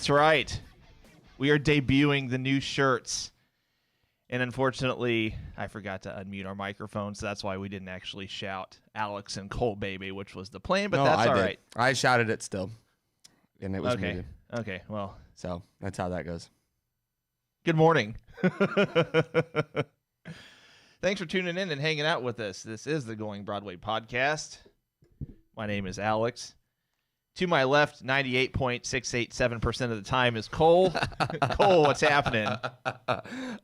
That's right. We are debuting the new shirts. And unfortunately, I forgot to unmute our microphone, so that's why we didn't actually shout Alex and Cole Baby, which was the plan, but that's all right. I shouted it still, and it was muted. Okay, well. So that's how that goes. Good morning. Thanks for tuning in and hanging out with us. This is the Going Broadway podcast. My name is Alex. To my left, 98.687% of the time is Cole. Cole, what's happening?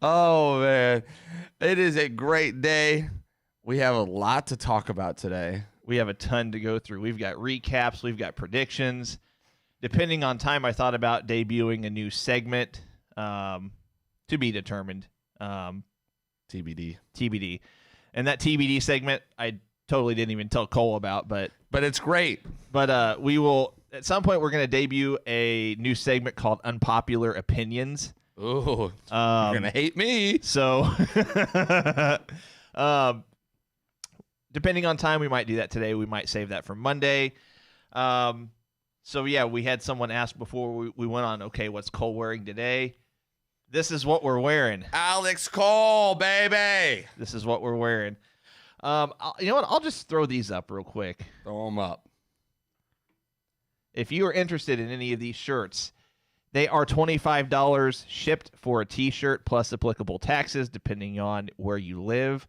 Oh, man. It is a great day. We have a lot to talk about today. We have a ton to go through. We've got recaps. We've got predictions. Depending on time, I thought about debuting a new segment to be determined. TBD. And that TBD segment, I totally didn't even tell Cole about, but it's great. But we will, at some point, we're going to debut a new segment called Unpopular Opinions. Ooh, you're going to hate me. So, depending on time, we might do that today. We might save that for Monday. So, yeah, we had someone ask before we went on, okay, what's Cole wearing today? This is what we're wearing. Alex Cole, baby. This is what we're wearing. You know what? I'll just throw these up real quick. Throw them up. If you are interested in any of these shirts, they are $25 shipped for a t-shirt plus applicable taxes depending on where you live.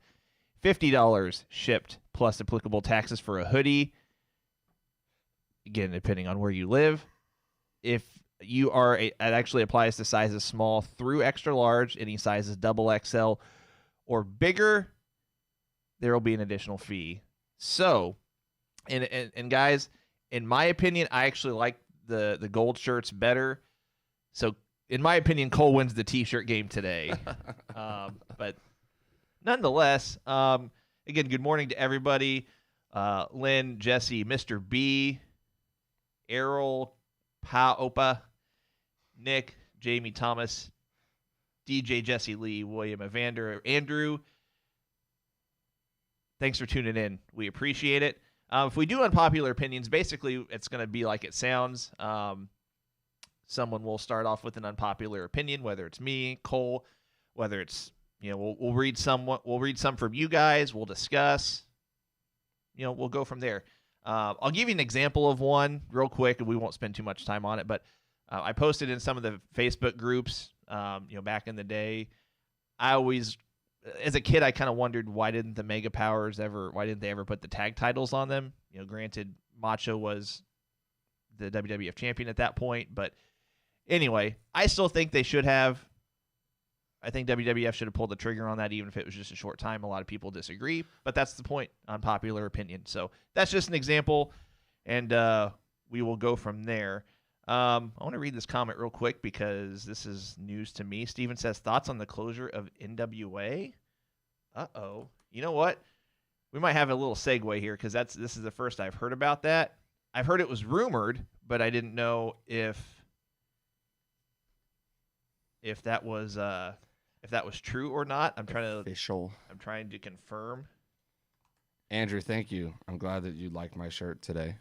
$50 shipped plus applicable taxes for a hoodie. Again, depending on where you live. If you are, it actually applies to sizes small through extra large, any sizes double XL or bigger, there will be an additional fee. So, and guys, in my opinion, I actually like the gold shirts better. So, in my opinion, Cole wins the t-shirt game today. But nonetheless, again, good morning to everybody. Lynn, Jesse, Mr. B, Errol, Pa Opa, Nick, Jamie Thomas, DJ Jesse Lee, William Evander, Andrew. Thanks for tuning in. We appreciate it. If we do unpopular opinions, basically it's going to be like it sounds. Someone will start off with an unpopular opinion, whether it's me, Cole, whether it's, we'll read some from you guys. We'll discuss. We'll go from there. I'll give you an example of one real quick, and we won't spend too much time on it. But I posted in some of the Facebook groups. Back in the day, as a kid, I kind of wondered why didn't the Mega Powers why didn't they ever put the tag titles on them? Granted, Macho was the WWF champion at that point, but anyway, I still think they should have. I think WWF should have pulled the trigger on that, even if it was just a short time. A lot of people disagree, but that's the point, unpopular opinion. So that's just an example, and we will go from there. I want to read this comment real quick because this is news to me. Steven says, thoughts on the closure of NWA? Uh-oh. You know what? We might have a little segue here because this is the first I've heard about that. I've heard it was rumored, but I didn't know if that was true or not. Official. I'm trying to confirm. Andrew, thank you. I'm glad that you liked my shirt today.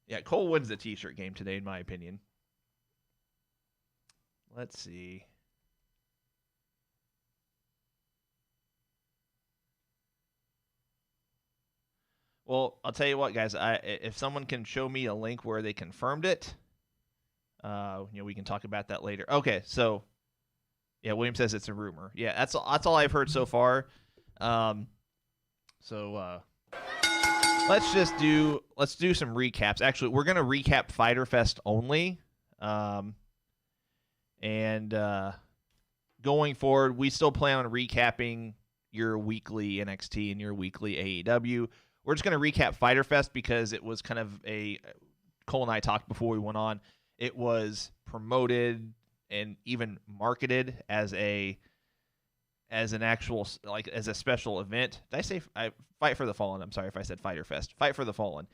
Yeah, Cole wins the t-shirt game today, in my opinion. Let's see. Well, I'll tell you what, guys. If someone can show me a link where they confirmed it, we can talk about that later. Okay, so yeah, William says it's a rumor. Yeah, that's all I've heard so far. Let's do some recaps. Actually, we're gonna recap Fyter Fest only, and going forward, we still plan on recapping your weekly NXT and your weekly AEW. We're just gonna recap Fyter Fest because it was kind of Cole and I talked before we went on. It was promoted and even marketed as an actual, as a special event. Did I say Fight for the Fallen? I'm sorry if I said Fyter Fest. Fight for the Fallen.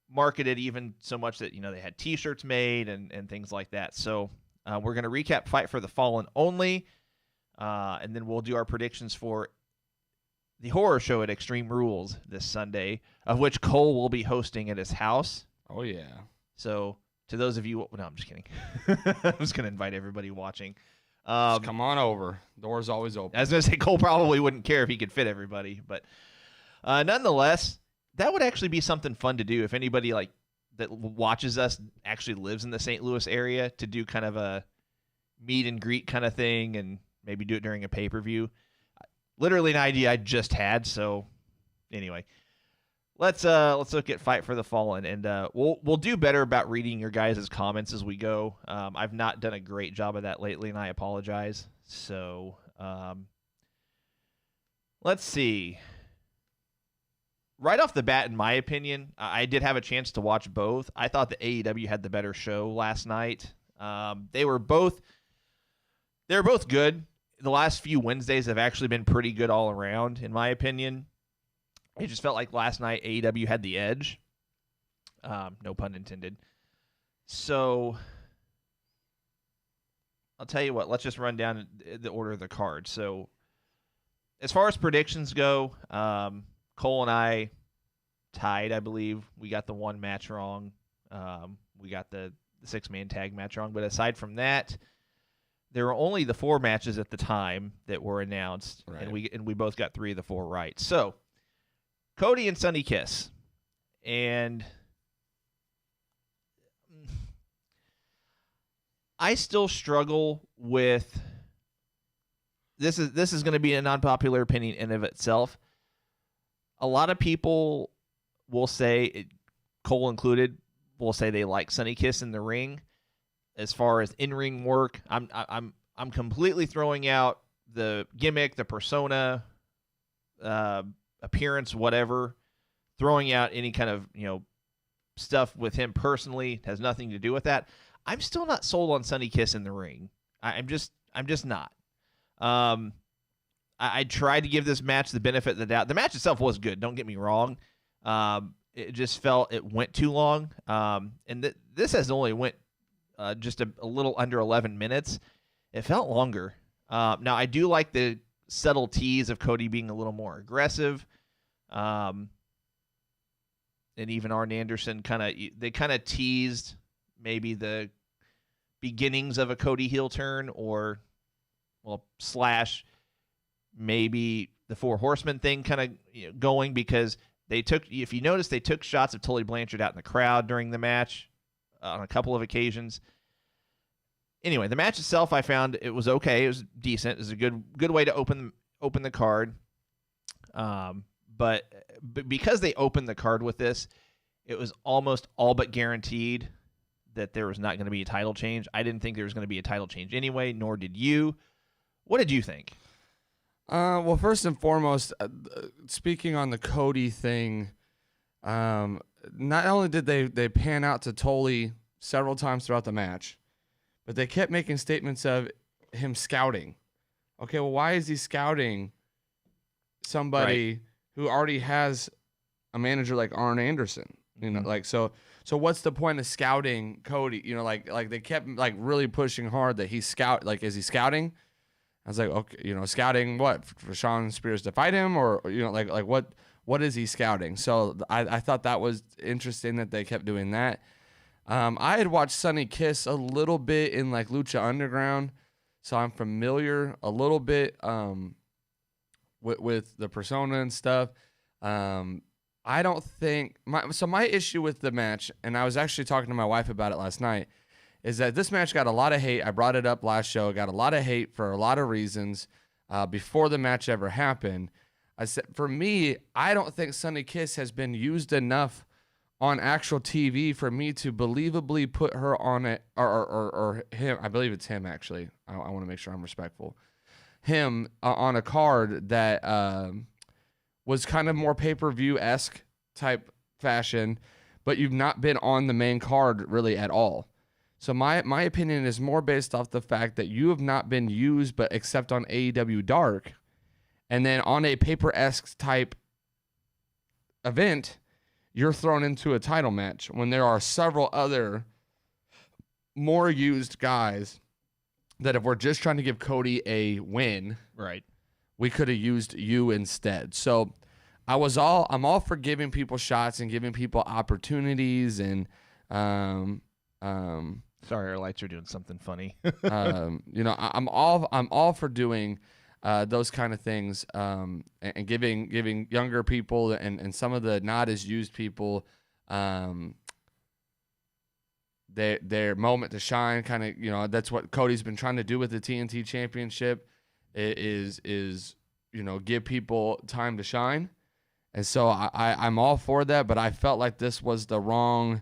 Marketed even so much that, they had t-shirts made and things like that. So we're going to recap Fight for the Fallen only. And then we'll do our predictions for the horror show at Extreme Rules this Sunday, of which Cole will be hosting at his house. Oh, yeah. So to those of you, no, I'm just kidding. I was going to invite everybody watching. Just come on over. Door's always open. I was going to say Cole probably wouldn't care if he could fit everybody, but nonetheless, that would actually be something fun to do if anybody like that watches us actually lives in the St. Louis area, to do kind of a meet and greet kind of thing and maybe do it during a pay-per-view. Literally an idea I just had. So anyway, let's look at Fight for the Fallen, and we'll do better about reading your guys' comments as we go. I've not done a great job of that lately, and I apologize. So let's see. Right off the bat, in my opinion, I did have a chance to watch both. I thought the AEW had the better show last night. They were both good. The last few Wednesdays have actually been pretty good all around, in my opinion. It just felt like last night AEW had the edge. No pun intended. So I'll tell you what, let's just run down the order of the card. So as far as predictions go, Cole and I tied, I believe. We got the one match wrong. We got the 6-man tag match wrong. But aside from that, there were only the 4 matches at the time that were announced, right. and we both got 3 of the 4 right. So Cody and Sonny Kiss, and I still struggle with this. Is going to be an unpopular opinion in of itself. A lot of people will say, Cole included, will say they like Sonny Kiss in the ring. As far as in-ring work, I'm completely throwing out the gimmick, the persona, appearance, whatever. Throwing out any kind of stuff with him personally. It has nothing to do with that. I'm still not sold on Sonny Kiss in the ring. I'm just not. I tried to give this match the benefit of the doubt. The match itself was good. Don't get me wrong. It just felt it went too long. And this has only went just a little under 11 minutes. It felt longer. Now, I do like the subtle tease of Cody being a little more aggressive. And even Arn Anderson kind of teased maybe the beginnings of a Cody heel turn, or slash maybe the 4 Horsemen thing kind of going, because if you notice, they took shots of Tully Blanchard out in the crowd during the match on a couple of occasions. Anyway, the match itself, I found it was okay. It was decent. It was a good way to open the card. But because they opened the card with this, it was almost all but guaranteed that there was not going to be a title change. I didn't think there was going to be a title change anyway, nor did you. What did you think? Well, first and foremost, speaking on the Cody thing, not only did they pan out to Tully several times throughout the match, but they kept making statements of him scouting. Okay, well, why is he scouting somebody who already has a manager like Arn Anderson? So what's the point of scouting Cody? Like they kept like really pushing hard that he's scout. Like, is he scouting? I was like, okay, scouting what, for Shawn Spears to fight him, or like what is he scouting? So I thought that was interesting that they kept doing that. I had watched Sonny Kiss a little bit in like Lucha Underground, so I'm familiar a little bit with the persona and stuff. I don't think my issue with the match, and I was actually talking to my wife about it last night, is that this match got a lot of hate. I brought it up last show. It got a lot of hate for a lot of reasons before the match ever happened. I said, for me, I don't think Sonny Kiss has been used enough on actual TV for me to believably put her on it, or him. I believe it's him, actually. I want to make sure I'm respectful. Him on a card that was kind of more pay-per-view-esque type fashion, but you've not been on the main card really at all. So my opinion is more based off the fact that you have not been used, but except on AEW Dark, and then on a paper-esque type event, you're thrown into a title match when there are several other more used guys that if we're just trying to give Cody a win, right, we could have used you instead. So I'm all for giving people shots and giving people opportunities, and Sorry, our lights are doing something funny. I'm all for doing those kind of things, and giving younger people and some of the not as used people their moment to shine. Kind of, that's what Cody's been trying to do with the TNT Championship. Is give people time to shine, and so I'm all for that. But I felt like this was the wrong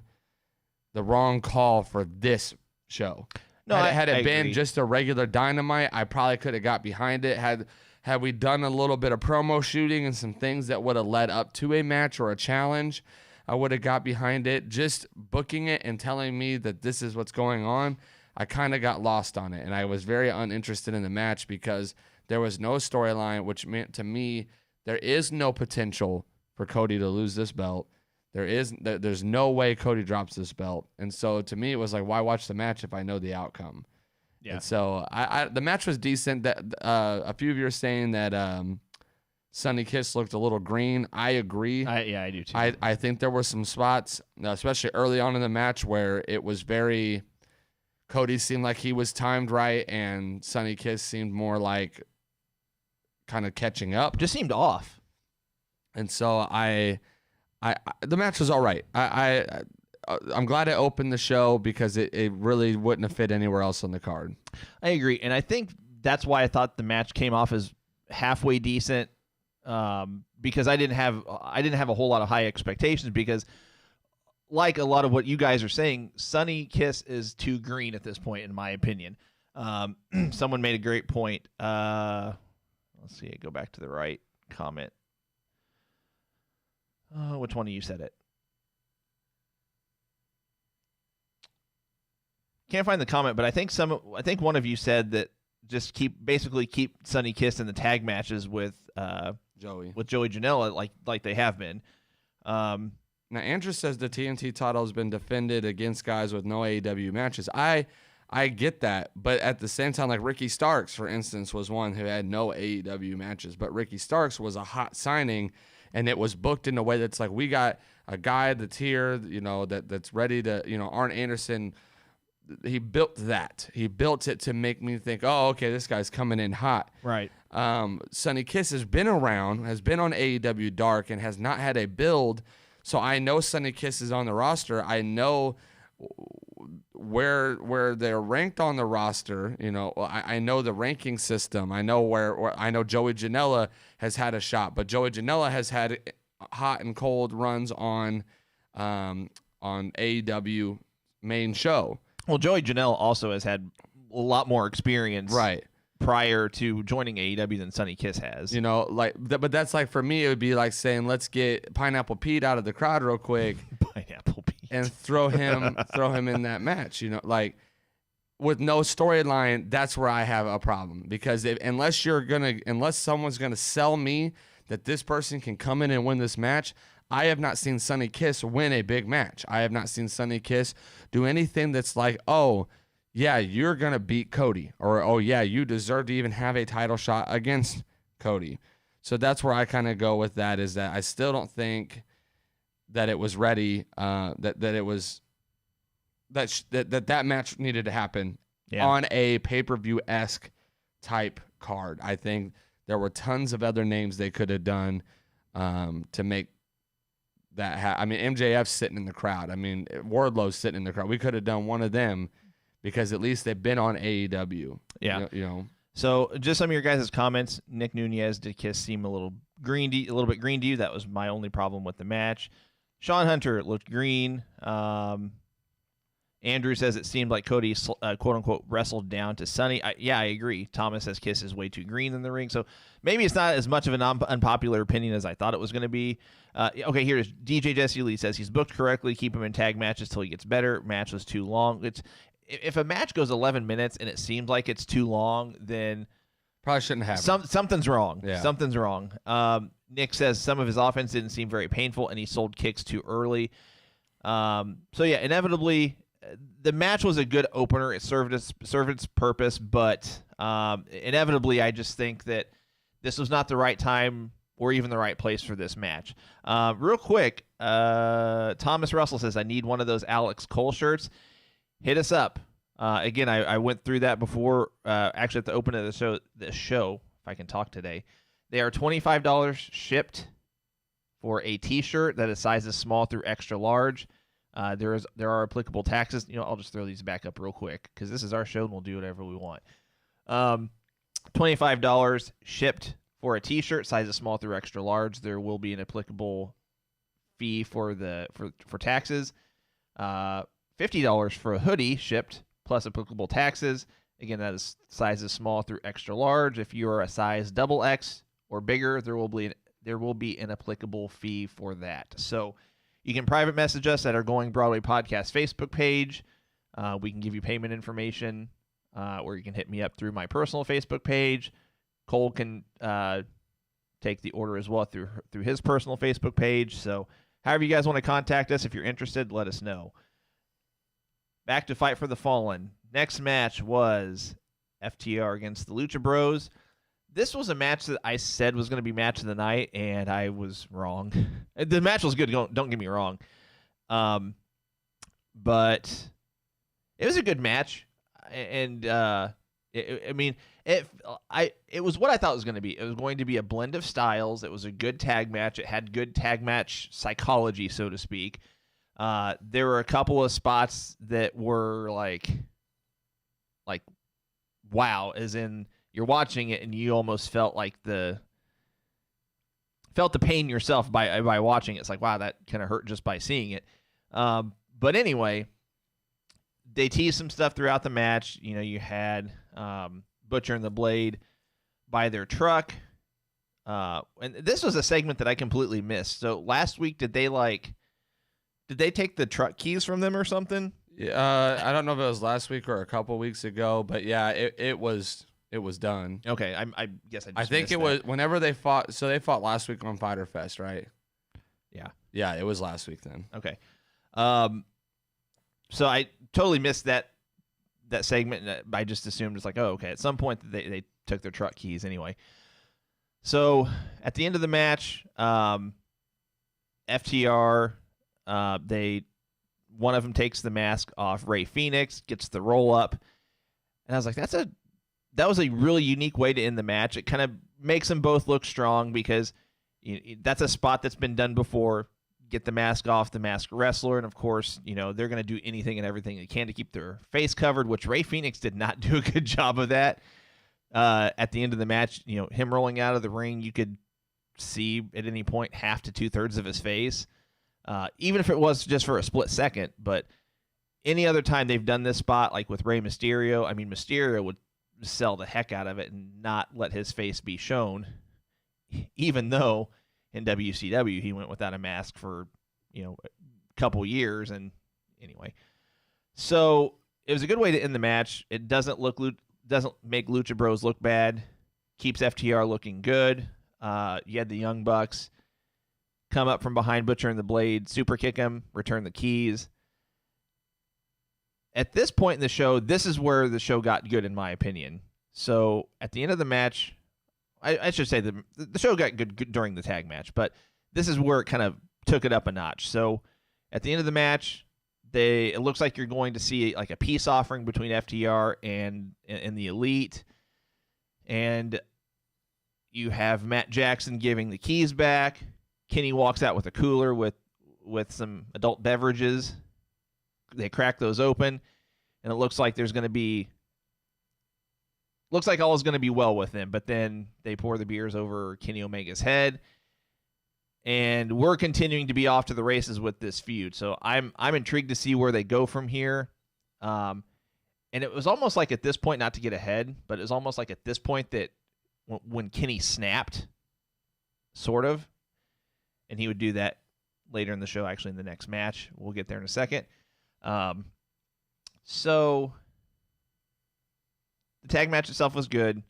call for this show. No, had it I been agree. just a regular Dynamite, I probably could have got behind it. Had we done a little bit of promo shooting and some things that would have led up to a match or a challenge, I would have got behind it. Just booking it and telling me that this is what's going on, I kind of got lost on it, and I was very uninterested in the match because there was no storyline, which meant to me there is no potential for Cody to lose this belt. There's no way Cody drops this belt. And so to me, it was like, why watch the match if I know the outcome? Yeah. And so the match was decent. That a few of you are saying that Sonny Kiss looked a little green. I agree. I do too. I think there were some spots, especially early on in the match, where it was very Cody seemed like he was timed right, and Sonny Kiss seemed more like kind of catching up. Just seemed off. And so the match was all right. I'm glad it opened the show because it really wouldn't have fit anywhere else on the card. I agree, and I think that's why I thought the match came off as halfway decent, because I didn't have a whole lot of high expectations because, like a lot of what you guys are saying, Sonny Kiss is too green at this point, in my opinion. Someone made a great point. Let's see. Go back to the right comment. Which one of you said it? Can't find the comment, but I think one of you said that just keep Sonny Kiss in the tag matches with Joey Janela like they have been. Now Andrew says the TNT title has been defended against guys with no AEW matches. I get that, but at the same time, like Ricky Starks, for instance, was one who had no AEW matches, but Ricky Starks was a hot signing. And it was booked in a way that's like, we got a guy that's here, that's ready to, Arn Anderson, he built that. He built it to make me think, oh, okay, this guy's coming in hot. Right. Sonny Kiss has been around, has been on AEW Dark, and has not had a build. So I know Sonny Kiss is on the roster. I know where they're ranked on the roster. I know the ranking system. I know where I know Joey Janela has had a shot, but Joey Janela has had hot and cold runs on AEW main show. Well, Joey Janela also has had a lot more experience, right, prior to joining AEW than Sonny Kiss has. But that's like, for me, it would be like saying, let's get Pineapple Pete out of the crowd real quick. Pineapple Pete. And throw him in that match, with no storyline. That's where I have a problem, because unless someone's gonna sell me that this person can come in and win this match, I have not seen Sonny Kiss win a big match. I have not seen Sonny Kiss do anything that's like, oh yeah, you're gonna beat Cody, or oh yeah, you deserve to even have a title shot against Cody. So that's where I kind of go with that, is that I still don't think that it was ready, that match needed to happen on a pay-per-view-esque type card. I think there were tons of other names they could have done to make that happen. I mean, MJF's sitting in the crowd. I mean, Wardlow's sitting in the crowd. We could have done one of them, because at least they've been on AEW. Yeah. So just some of your guys' comments. Nick Nunez, did Kiss seem a little bit green to you? That was my only problem with the match. Sean Hunter looked green. Andrew says it seemed like Cody, quote-unquote, wrestled down to Sonny. I agree. Thomas says Kiss is way too green in the ring. So maybe it's not as much of an unpopular opinion as I thought it was going to be. Okay, here's DJ Jesse Lee says he's booked correctly. Keep him in tag matches till he gets better. Match was too long. If a match goes 11 minutes and it seems like it's too long, then probably shouldn't have something's wrong. Yeah. Something's wrong. Nick says some of his offense didn't seem very painful, and he sold kicks too early. So yeah, inevitably, the match was a good opener. It served its purpose, but inevitably, I just think that this was not the right time or even the right place for this match. Real quick, Thomas Russell says, I need one of those Alex Cole shirts. hit us up. Again, I went through that before. Actually, at the open of the show, if I can talk today, they are $25 shipped for a T-shirt that is sizes small through extra large. There are applicable taxes. I'll just throw these back up real quick because this is our show and we'll do whatever we want. $25 shipped for a T-shirt sizes small through extra large. There will be an applicable fee for taxes. $50 for a hoodie shipped plus applicable taxes. Again, that is sizes small through extra large. If you are a size XXX or bigger, there will be an applicable fee for that. So you can private message us at our Going Broadway Podcast Facebook page. We can give you payment information, or you can hit me up through my personal Facebook page. Cole can take the order as well through his personal Facebook page. So however you guys want to contact us, if you're interested, let us know. Back to Fight for the Fallen. Next match was FTR against the Lucha Bros. This was a match that I said was going to be match of the night, and I was wrong. The match was good, don't get me wrong. But it was a good match, and it was what I thought it was going to be. It was going to be a blend of styles. It was a good tag match. It had good tag match psychology, so to speak. There were a couple of spots that were like wow, as in you're watching it and you almost felt the pain yourself by watching it. It's like, wow, that kind of hurt just by seeing it. But anyway, they teased some stuff throughout the match. You had Butcher and the Blade by their truck. And this was a segment that I completely missed. So last week, did they take the truck keys from them or something? I don't know if it was last week or a couple weeks ago, but yeah, it was done. Okay, I guess I think it was whenever they fought. So they fought last week on Fyter Fest, right? Yeah, it was last week then. Okay, so I totally missed that segment. And I just assumed it's like, oh, okay. At some point they took their truck keys anyway. So at the end of the match, FTR, one of them takes the mask off Rey Fenix, gets the roll up, and I was like, that was a really unique way to end the match. It kind of makes them both look strong because that's a spot that's been done before. Get the mask off the masked wrestler, and of course, they're going to do anything and everything they can to keep their face covered, which Rey Fenix did not do a good job of that. At the end of the match, him rolling out of the ring, you could see at any point half to 2/3 of his face. Even if it was just for a split second, but any other time they've done this spot, like with Rey Mysterio, I mean, Mysterio would sell the heck out of it and not let his face be shown, even though in WCW he went without a mask for, a couple years. And anyway, so it was a good way to end the match. It doesn't make Lucha Bros look bad, keeps FTR looking good. You had the Young Bucks come up from behind Butcher and the Blade, super kick him, return the keys. At this point in the show, this is where the show got good, in my opinion. So at the end of the match, I should say the show got good during the tag match, but this is where it kind of took it up a notch. So at the end of the match, it looks like you're going to see like a peace offering between FTR and the Elite, and you have Matt Jackson giving the keys back. Kenny walks out with a cooler with some adult beverages. They crack those open, and it looks like all is going to be well with them. But then they pour the beers over Kenny Omega's head, and we're continuing to be off to the races with this feud. So I'm intrigued to see where they go from here. And it was almost like at this point, not to get ahead, but it was almost like at this point that when Kenny snapped, sort of. And he would do that later in the show, actually in the next match. We'll get there in a second. So the tag match itself was good.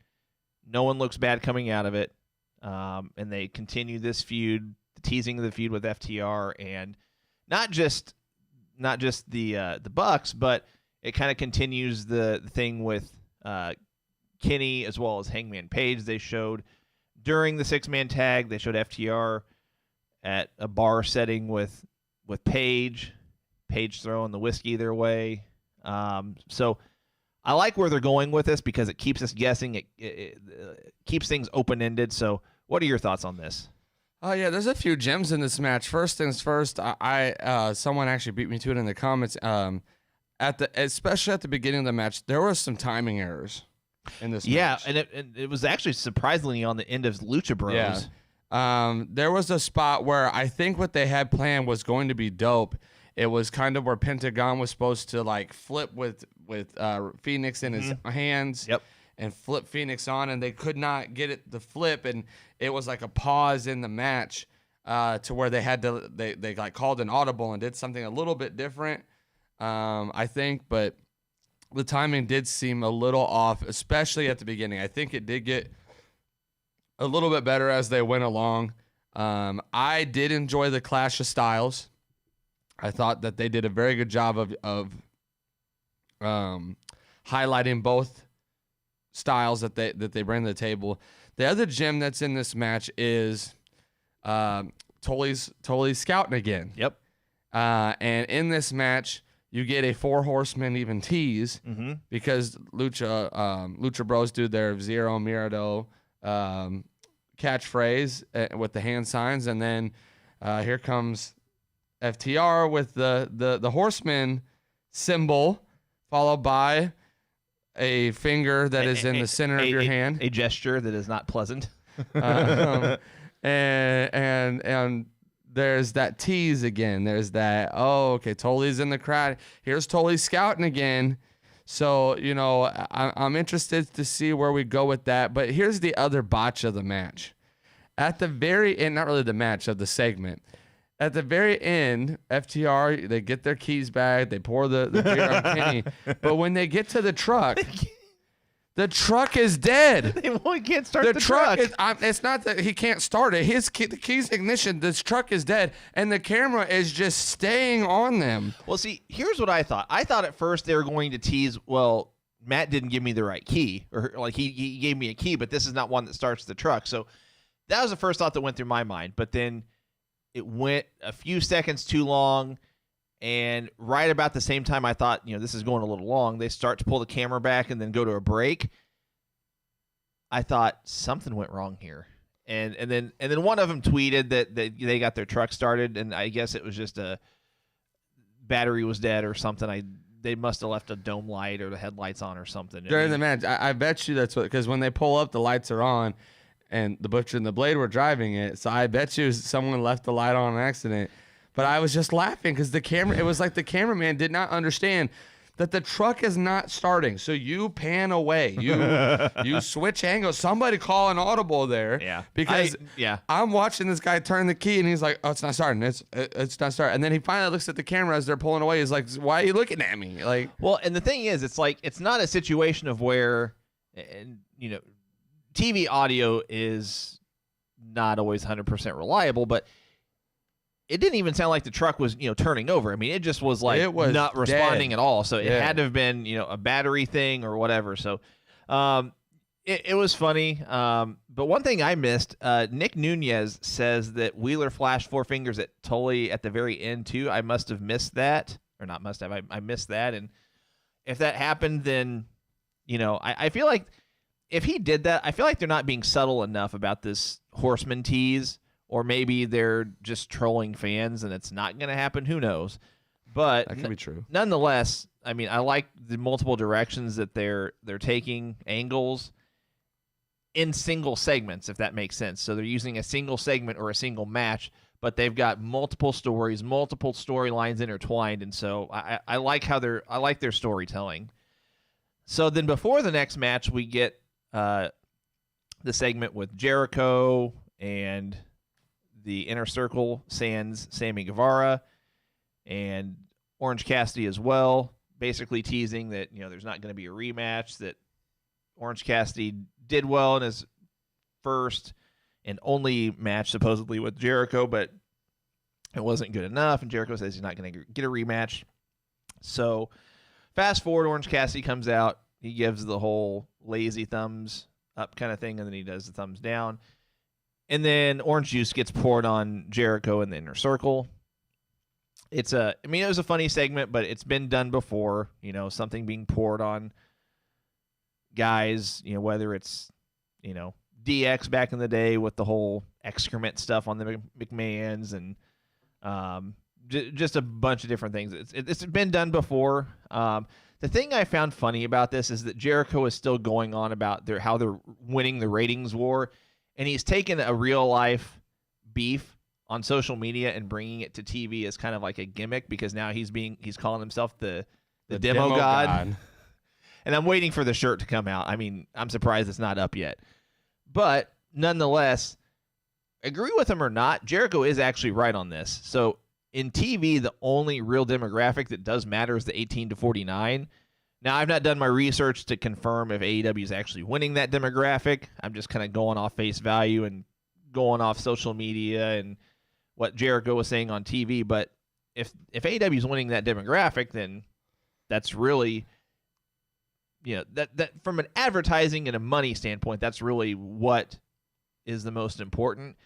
No one looks bad coming out of it. And they continue this feud, the teasing of the feud with FTR, and not just the Bucks, but it kind of continues the thing with Kenny as well as Hangman Page. They showed during the 6-man tag, they showed FTR at a bar setting with Page throwing the whiskey their way. So I like where they're going with this because it keeps us guessing. It keeps things open-ended. So what are your thoughts on this? Oh yeah, there's a few gems in this match. First things first, I someone actually beat me to it in the comments. Especially at the beginning of the match, there were some timing errors in this match. Yeah, and it was actually surprisingly on the end of Lucha Bros. Yeah. There was a spot where I think what they had planned was going to be dope. It was kind of where Pentagon was supposed to like flip with Phoenix in his hands. Yep. And flip Phoenix on, and they could not get it to flip, and it was like a pause in the match to where they had to they like called an audible and did something a little bit different, I think, but the timing did seem a little off, especially at the beginning. I think it did get a little bit better as they went along. I did enjoy the Clash of Styles. I thought that they did a very good job of highlighting both styles that they bring to the table. The other gem that's in this match is Tully's scouting again. Yep. And in this match, you get a 4 horsemen even tease because Lucha Bros do their Zero Mirado catchphrase with the hand signs, and then here comes FTR with the horseman symbol, followed by a finger that is in the center of your hand. A gesture that is not pleasant. and there's that tease again. There's that, oh, okay, Tully's in the crowd. Here's Tully scouting again. So, you know, I'm interested to see where we go with that. But here's the other botch of the match. At the very end, not really the match, of the segment. At the very end, FTR, they get their keys back. They pour the beer on Kenny. But when they get to the truck is dead. They can't start the truck. It's not that he can't start it. The key's ignition. This truck is dead, and the camera is just staying on them. Well, see, here's what I thought. I thought at first they were going to tease, well, Matt didn't give me the right key, or like he gave me a key, but this is not one that starts the truck. So that was the first thought that went through my mind. But then it went a few seconds too long, and right about the same time I thought, you know, this is going a little long, they start to pull the camera back and then go to a break. I thought something went wrong here. And then one of them tweeted that they got their truck started, and I guess it was just a battery was dead or something. They must have left a dome light or the headlights on or something. During the match, I bet you that's what, because when they pull up, the lights are on. And the Butcher and the Blade were driving it, so I bet you someone left the light on accident. But I was just laughing because it was like the cameraman did not understand that the truck is not starting. So you pan away, you switch angles. Somebody call an audible there. Yeah. Because I'm watching this guy turn the key, and he's like, "Oh, it's not starting. It's not starting." And then he finally looks at the camera as they're pulling away. He's like, "Why are you looking at me?" Like, well, and the thing is, it's like it's not a situation of where, and you know, TV audio is not always 100% reliable, but it didn't even sound like the truck was, you know, turning over. I mean, it just was like not responding at all. So it had to have been, you know, a battery thing or whatever. So it was funny. But one thing I missed, Nick Nunez says that Wheeler flashed 4 fingers at Tully at the very end too. I must have missed that, or not must have. I missed that. And if that happened, then, you know, I feel like if he did that, I feel like they're not being subtle enough about this Horseman tease, or maybe they're just trolling fans and it's not going to happen. Who knows? But that could be true. Nonetheless, I mean, I like the multiple directions that they're taking angles in single segments, if that makes sense. So they're using a single segment or a single match, but they've got multiple stories, multiple storylines intertwined, and so I like how I like their storytelling. So then before the next match, we get the segment with Jericho and the Inner Circle sans Sammy Guevara and Orange Cassidy as well, basically teasing that, you know, there's not going to be a rematch, that Orange Cassidy did well in his first and only match supposedly with Jericho, but it wasn't good enough, and Jericho says he's not going to get a rematch. So fast forward, Orange Cassidy comes out, he gives the whole lazy thumbs up kind of thing, and then he does the thumbs down. And then orange juice gets poured on Jericho in the Inner Circle. I mean, it was a funny segment, but it's been done before. You know, something being poured on guys. You know, whether it's DX back in the day with the whole excrement stuff on the McMahons and just a bunch of different things. It's been done before. The thing I found funny about this is that Jericho is still going on about how they're winning the ratings war, and he's taken a real life beef on social media and bringing it to TV as kind of like a gimmick, because now he's calling himself the demo god. And I'm waiting for the shirt to come out. I mean, I'm surprised it's not up yet. But nonetheless, agree with him or not, Jericho is actually right on this. So in TV, the only real demographic that does matter is the 18 to 49. Now, I've not done my research to confirm if AEW is actually winning that demographic. I'm just kind of going off face value and going off social media and what Jericho was saying on TV. But if AEW is winning that demographic, then that's really, that from an advertising and a money standpoint, that's really what is the most important.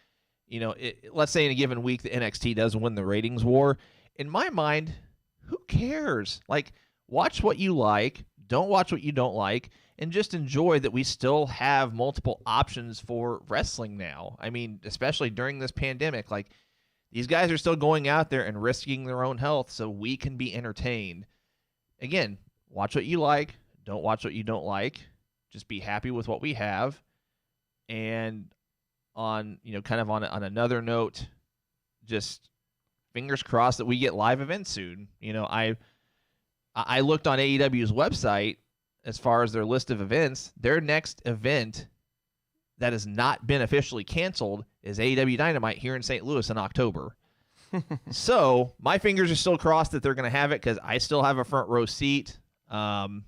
Let's say in a given week the NXT does win the ratings war. In my mind, who cares? Like, watch what you like, don't watch what you don't like, and just enjoy that we still have multiple options for wrestling now. I mean, especially during this pandemic, like, these guys are still going out there and risking their own health so we can be entertained. Again, watch what you like, don't watch what you don't like. Just be happy with what we have. And on another note, just fingers crossed that we get live events soon. I looked on AEW's website as far as their list of events. Their next event that has not been officially canceled is AEW Dynamite here in St. Louis in October. So my fingers are still crossed that they're going to have it, because I still have a front row seat. And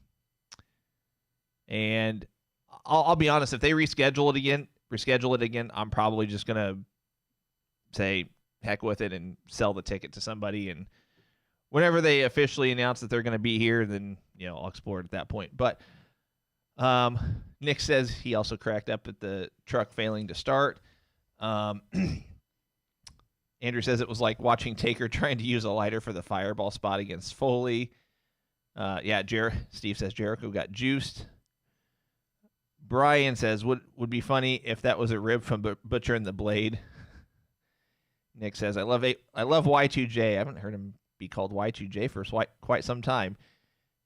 I'll be honest, if they reschedule it again, I'm probably just going to say heck with it and sell the ticket to somebody. And whenever they officially announce that they're going to be here, then, I'll explore it at that point. But Nick says he also cracked up at the truck failing to start. Andrew says it was like watching Taker trying to use a lighter for the fireball spot against Foley. Steve says Jericho got juiced. Brian says, would be funny if that was a rib from Butcher and the Blade. Nick says, I love Y2J. I haven't heard him be called Y2J for quite some time.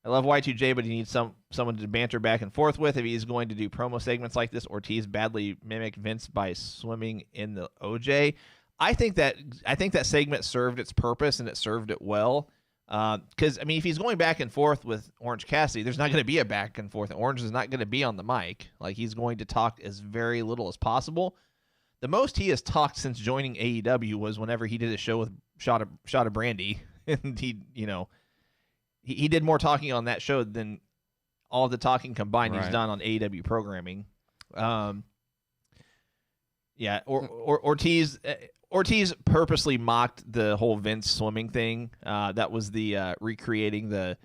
I love Y2J, but he needs someone to banter back and forth with if he's going to do promo segments like this. Ortiz badly mimicked Vince by swimming in the OJ. I think that segment served its purpose, and it served it well. Because, I mean, if he's going back and forth with Orange Cassidy, there's not going to be a back and forth. Orange is not going to be on the mic. Like, he's going to talk as very little as possible. The most he has talked since joining AEW was whenever he did a show with Shot of Brandy. And he did more talking on that show than all of the talking combined he's done on AEW programming. Ortiz purposely mocked the whole Vince swimming thing. That was the recreating the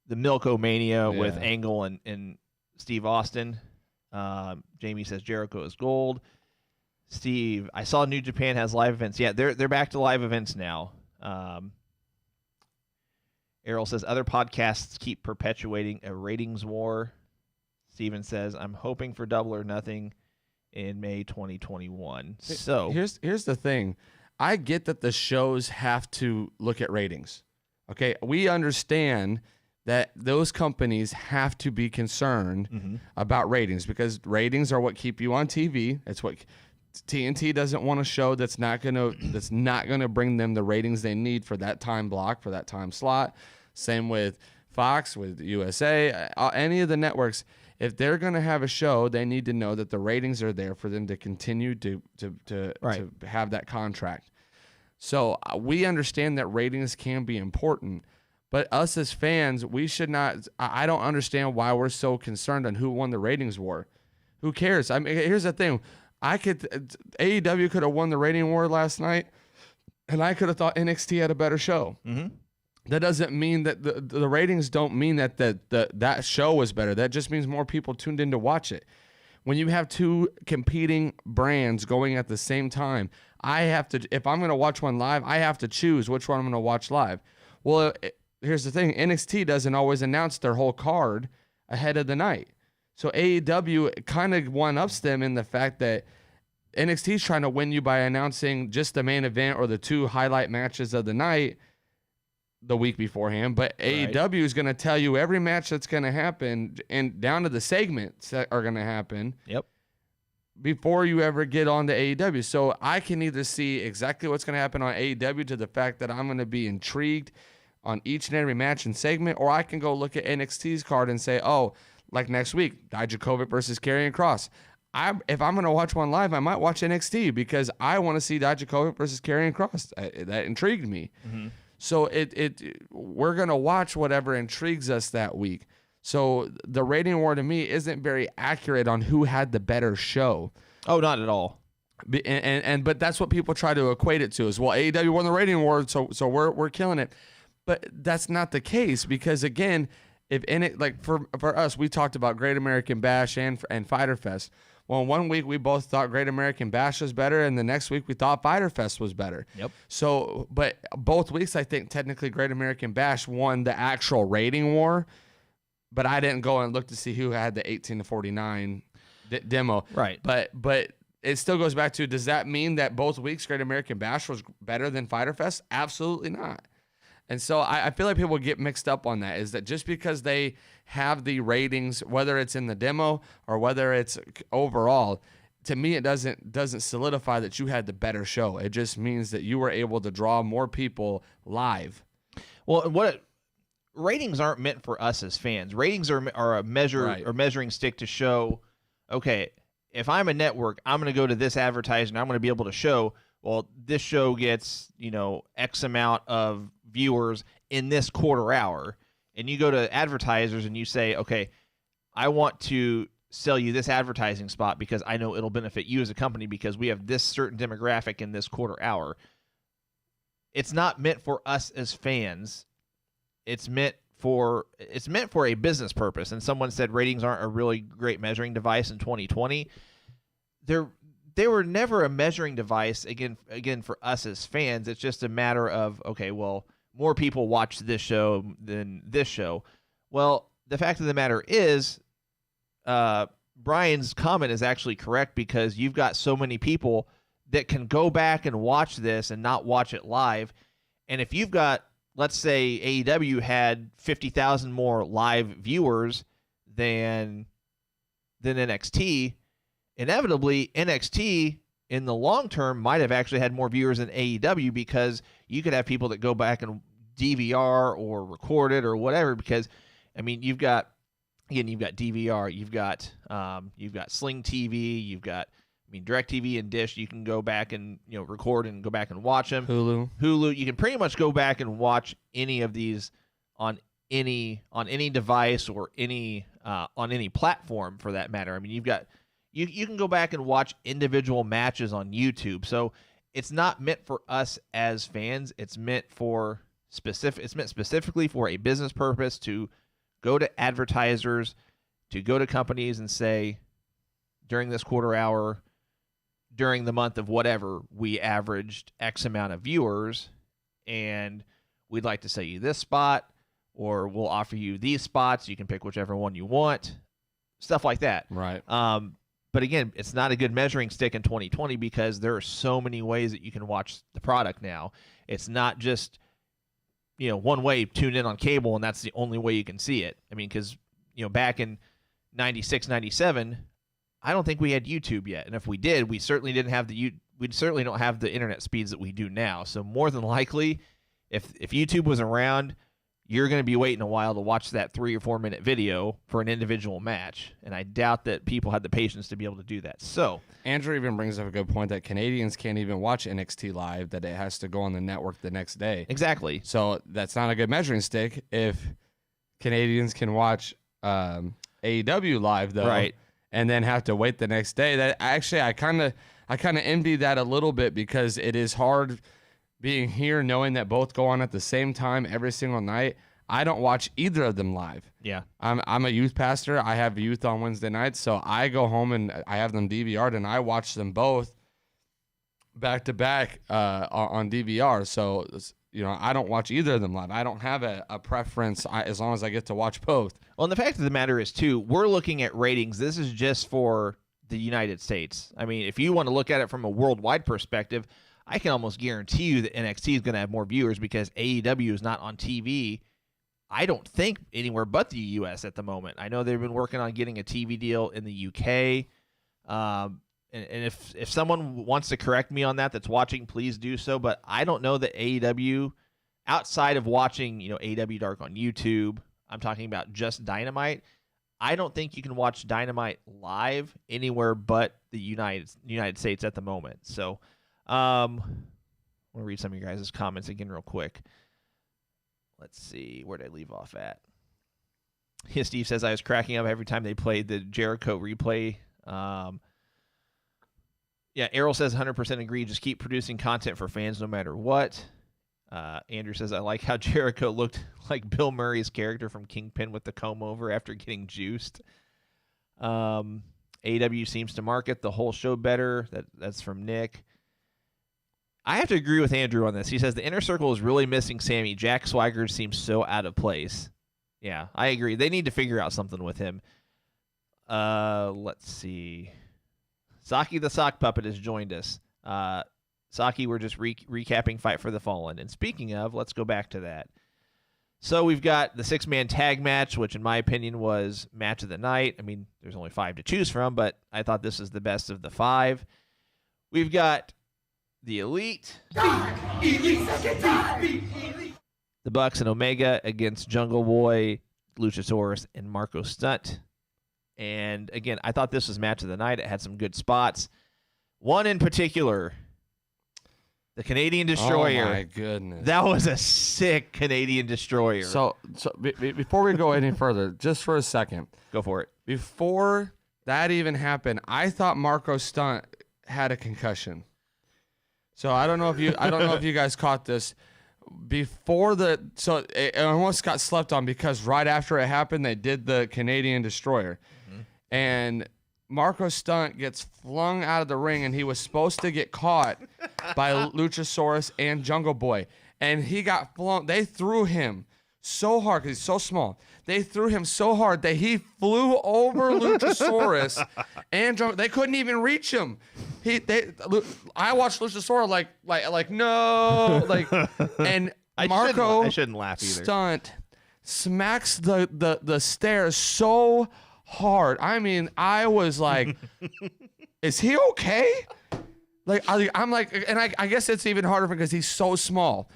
Milko-mania with Angle and Steve Austin. Jamie says Jericho is gold. Steve, I saw New Japan has live events. Yeah, they're back to live events now. Errol says other podcasts keep perpetuating a ratings war. Steven says I'm hoping for Double or Nothing in May 2021. So here's the thing. I get that the shows have to look at ratings. Okay, we understand that those companies have to be concerned about ratings, because ratings are what keep you on TV. It's what TNT doesn't want a show that's not gonna bring them the ratings they need for that time block, for that time slot. Same with Fox, with USA, any of the networks. If they're going to have a show, they need to know that the ratings are there for them to continue to have that contract. So we understand that ratings can be important, but us as fans, we should not. I don't understand why we're so concerned on who won the ratings war. Who cares? I mean, here's the thing. AEW could have won the rating war last night, and I could have thought NXT had a better show. Mm-hmm. That doesn't mean that the ratings don't mean that that show was better. That just means more people tuned in to watch it. When you have two competing brands going at the same time, I have to, if I'm going to watch one live, I have to choose which one I'm going to watch live. Well, here's the thing. NXT doesn't always announce their whole card ahead of the night. So AEW kind of one-ups them in the fact that NXT is trying to win you by announcing just the main event or the 2 highlight matches of the night the week beforehand. But Right. AEW is going to tell you every match that's going to happen and down to the segments that are going to happen. Yep. Before you ever get on to AEW. So I can either see exactly what's going to happen on AEW to the fact that I'm going to be intrigued on each and every match and segment, or I can go look at NXT's card and say, oh, like next week, Dijakovic versus Karrion Kross. If I'm going to watch one live, I might watch NXT because I want to see Dijakovic versus Karrion Kross. That intrigued me. Mm-hmm. So we're going to watch whatever intrigues us that week. So the rating war to me isn't very accurate on who had the better show. Oh, not at all. But that's what people try to equate it to is, well, AEW won the rating war, so we're killing it. But that's not the case because, again, if in it, like for us, we talked about Great American Bash and Fyter Fest. Well, one week we both thought Great American Bash was better, and the next week we thought Fyter Fest was better. Yep. So, but both weeks I think technically Great American Bash won the actual rating war, but I didn't go and look to see who had the 18 to 49 demo. Right. But it still goes back to, does that mean that both weeks Great American Bash was better than Fyter Fest? Absolutely not. And so I feel like people get mixed up on that, is that just because they have the ratings, whether it's in the demo or whether it's overall, to me it doesn't solidify that you had the better show. It just means that you were able to draw more people live. Well, ratings aren't meant for us as fans. Ratings are a measure Right. or measuring stick to show, okay, if I'm a network, I'm going to go to this advertiser and I'm going to be able to show, well, this show gets, X amount of viewers in this quarter hour. And you go to advertisers and you say, okay, I want to sell you this advertising spot because I know it'll benefit you as a company because we have this certain demographic in this quarter hour. It's not meant for us as fans. It's meant for a business purpose. And someone said ratings aren't a really great measuring device in 2020. They were never a measuring device again for us as fans. It's just a matter of, okay, well, more people watch this show than this show. Well, the fact of the matter is, Brian's comment is actually correct because you've got so many people that can go back and watch this and not watch it live. And if you've got, let's say AEW had 50,000 more live viewers than NXT, inevitably NXT in the long term might have actually had more viewers than AEW because you could have people that go back and DVR or record it or whatever. Because I mean, you've got DVR, you've got Sling TV, you've got DirecTV and Dish. You can go back and record and go back and watch them. Hulu. You can pretty much go back and watch any of these on any device or on any platform for that matter. I mean, you can go back and watch individual matches on YouTube. So it's not meant for us as fans. It's meant specifically for a business purpose, to go to advertisers, to go to companies and say, during this quarter hour, during the month of whatever, we averaged X amount of viewers, and we'd like to sell you this spot, or we'll offer you these spots. You can pick whichever one you want, stuff like that. Right. But again, it's not a good measuring stick in 2020 because there are so many ways that you can watch the product now. It's not just, one way, tune in on cable, and that's the only way you can see it. I mean, because, back in 96, 97, I don't think we had YouTube yet. And if we did, we certainly didn't have we certainly don't have the internet speeds that we do now. So more than likely, if YouTube was around, you're going to be waiting a while to watch that 3 or 4 minute video for an individual match. And I doubt that people had the patience to be able to do that. So Andrew even brings up a good point that Canadians can't even watch NXT live, that it has to go on the network the next day. Exactly. So that's not a good measuring stick if Canadians can watch AEW live, though. Right. And then have to wait the next day. That actually, I kind of envy that a little bit, because it is hard being here knowing that both go on at the same time every single night. I don't watch either of them live. Yeah. I'm a youth pastor. I have youth on Wednesday nights, so I go home and I have them DVR'd and I watch them both. back to back on DVR. So, I don't watch either of them live. I don't have a preference as long as I get to watch both. Well, and the fact of the matter is, too, we're looking at ratings. This is just for the United States. I mean, if you want to look at it from a worldwide perspective, I can almost guarantee you that NXT is going to have more viewers because AEW is not on TV, I don't think, anywhere but the U.S. at the moment. I know they've been working on getting a TV deal in the U.K., and if someone wants to correct me on that that's watching, please do so. But I don't know that AEW, outside of watching AEW Dark on YouTube, I'm talking about just Dynamite, I don't think you can watch Dynamite live anywhere but the United States at the moment. So I want to read some of your guys' comments again real quick. Let's see. Where did I leave off at? Yeah, Steve says, I was cracking up every time they played the Jericho replay. Yeah, Errol says 100% agree. Just keep producing content for fans no matter what. Andrew says, I like how Jericho looked like Bill Murray's character from Kingpin with the comb over after getting juiced. AW seems to market the whole show better. That's from Nick. I have to agree with Andrew on this. He says the Inner Circle is really missing Sammy. Jack Swagger seems so out of place. Yeah, I agree. They need to figure out something with him. Let's see. Saki the Sock Puppet has joined us. Saki, we're just recapping Fight for the Fallen. And speaking of, let's go back to that. So we've got the 6-man tag match, which in my opinion was match of the night. I mean, there's only 5 to choose from, but I thought this is the best of the 5. We've got the Elite. The Bucks and Omega against Jungle Boy, Luchasaurus, and Marco Stunt. And again, I thought this was match of the night. It had some good spots. One in particular, the Canadian Destroyer. Oh my goodness. That was a sick Canadian Destroyer. So before we go any further, just for a second. Go for it. Before that even happened, I thought Marco Stunt had a concussion. So I don't know if you guys caught this. It almost got slept on because right after it happened, they did the Canadian Destroyer. Mm-hmm. And Marco Stunt gets flung out of the ring, and he was supposed to get caught by Luchasaurus and Jungle Boy. And he got flung. They threw him so hard because he's so small. They threw him so hard that he flew over Luchasaurus and Jungle. They couldn't even reach him. I watched Luchasaurus like no, and Marco I shouldn't laugh either. Stunt smacks the stairs so hard. I mean, I was like, is he okay? Like I'm like, and I guess it's even harder because he's so small.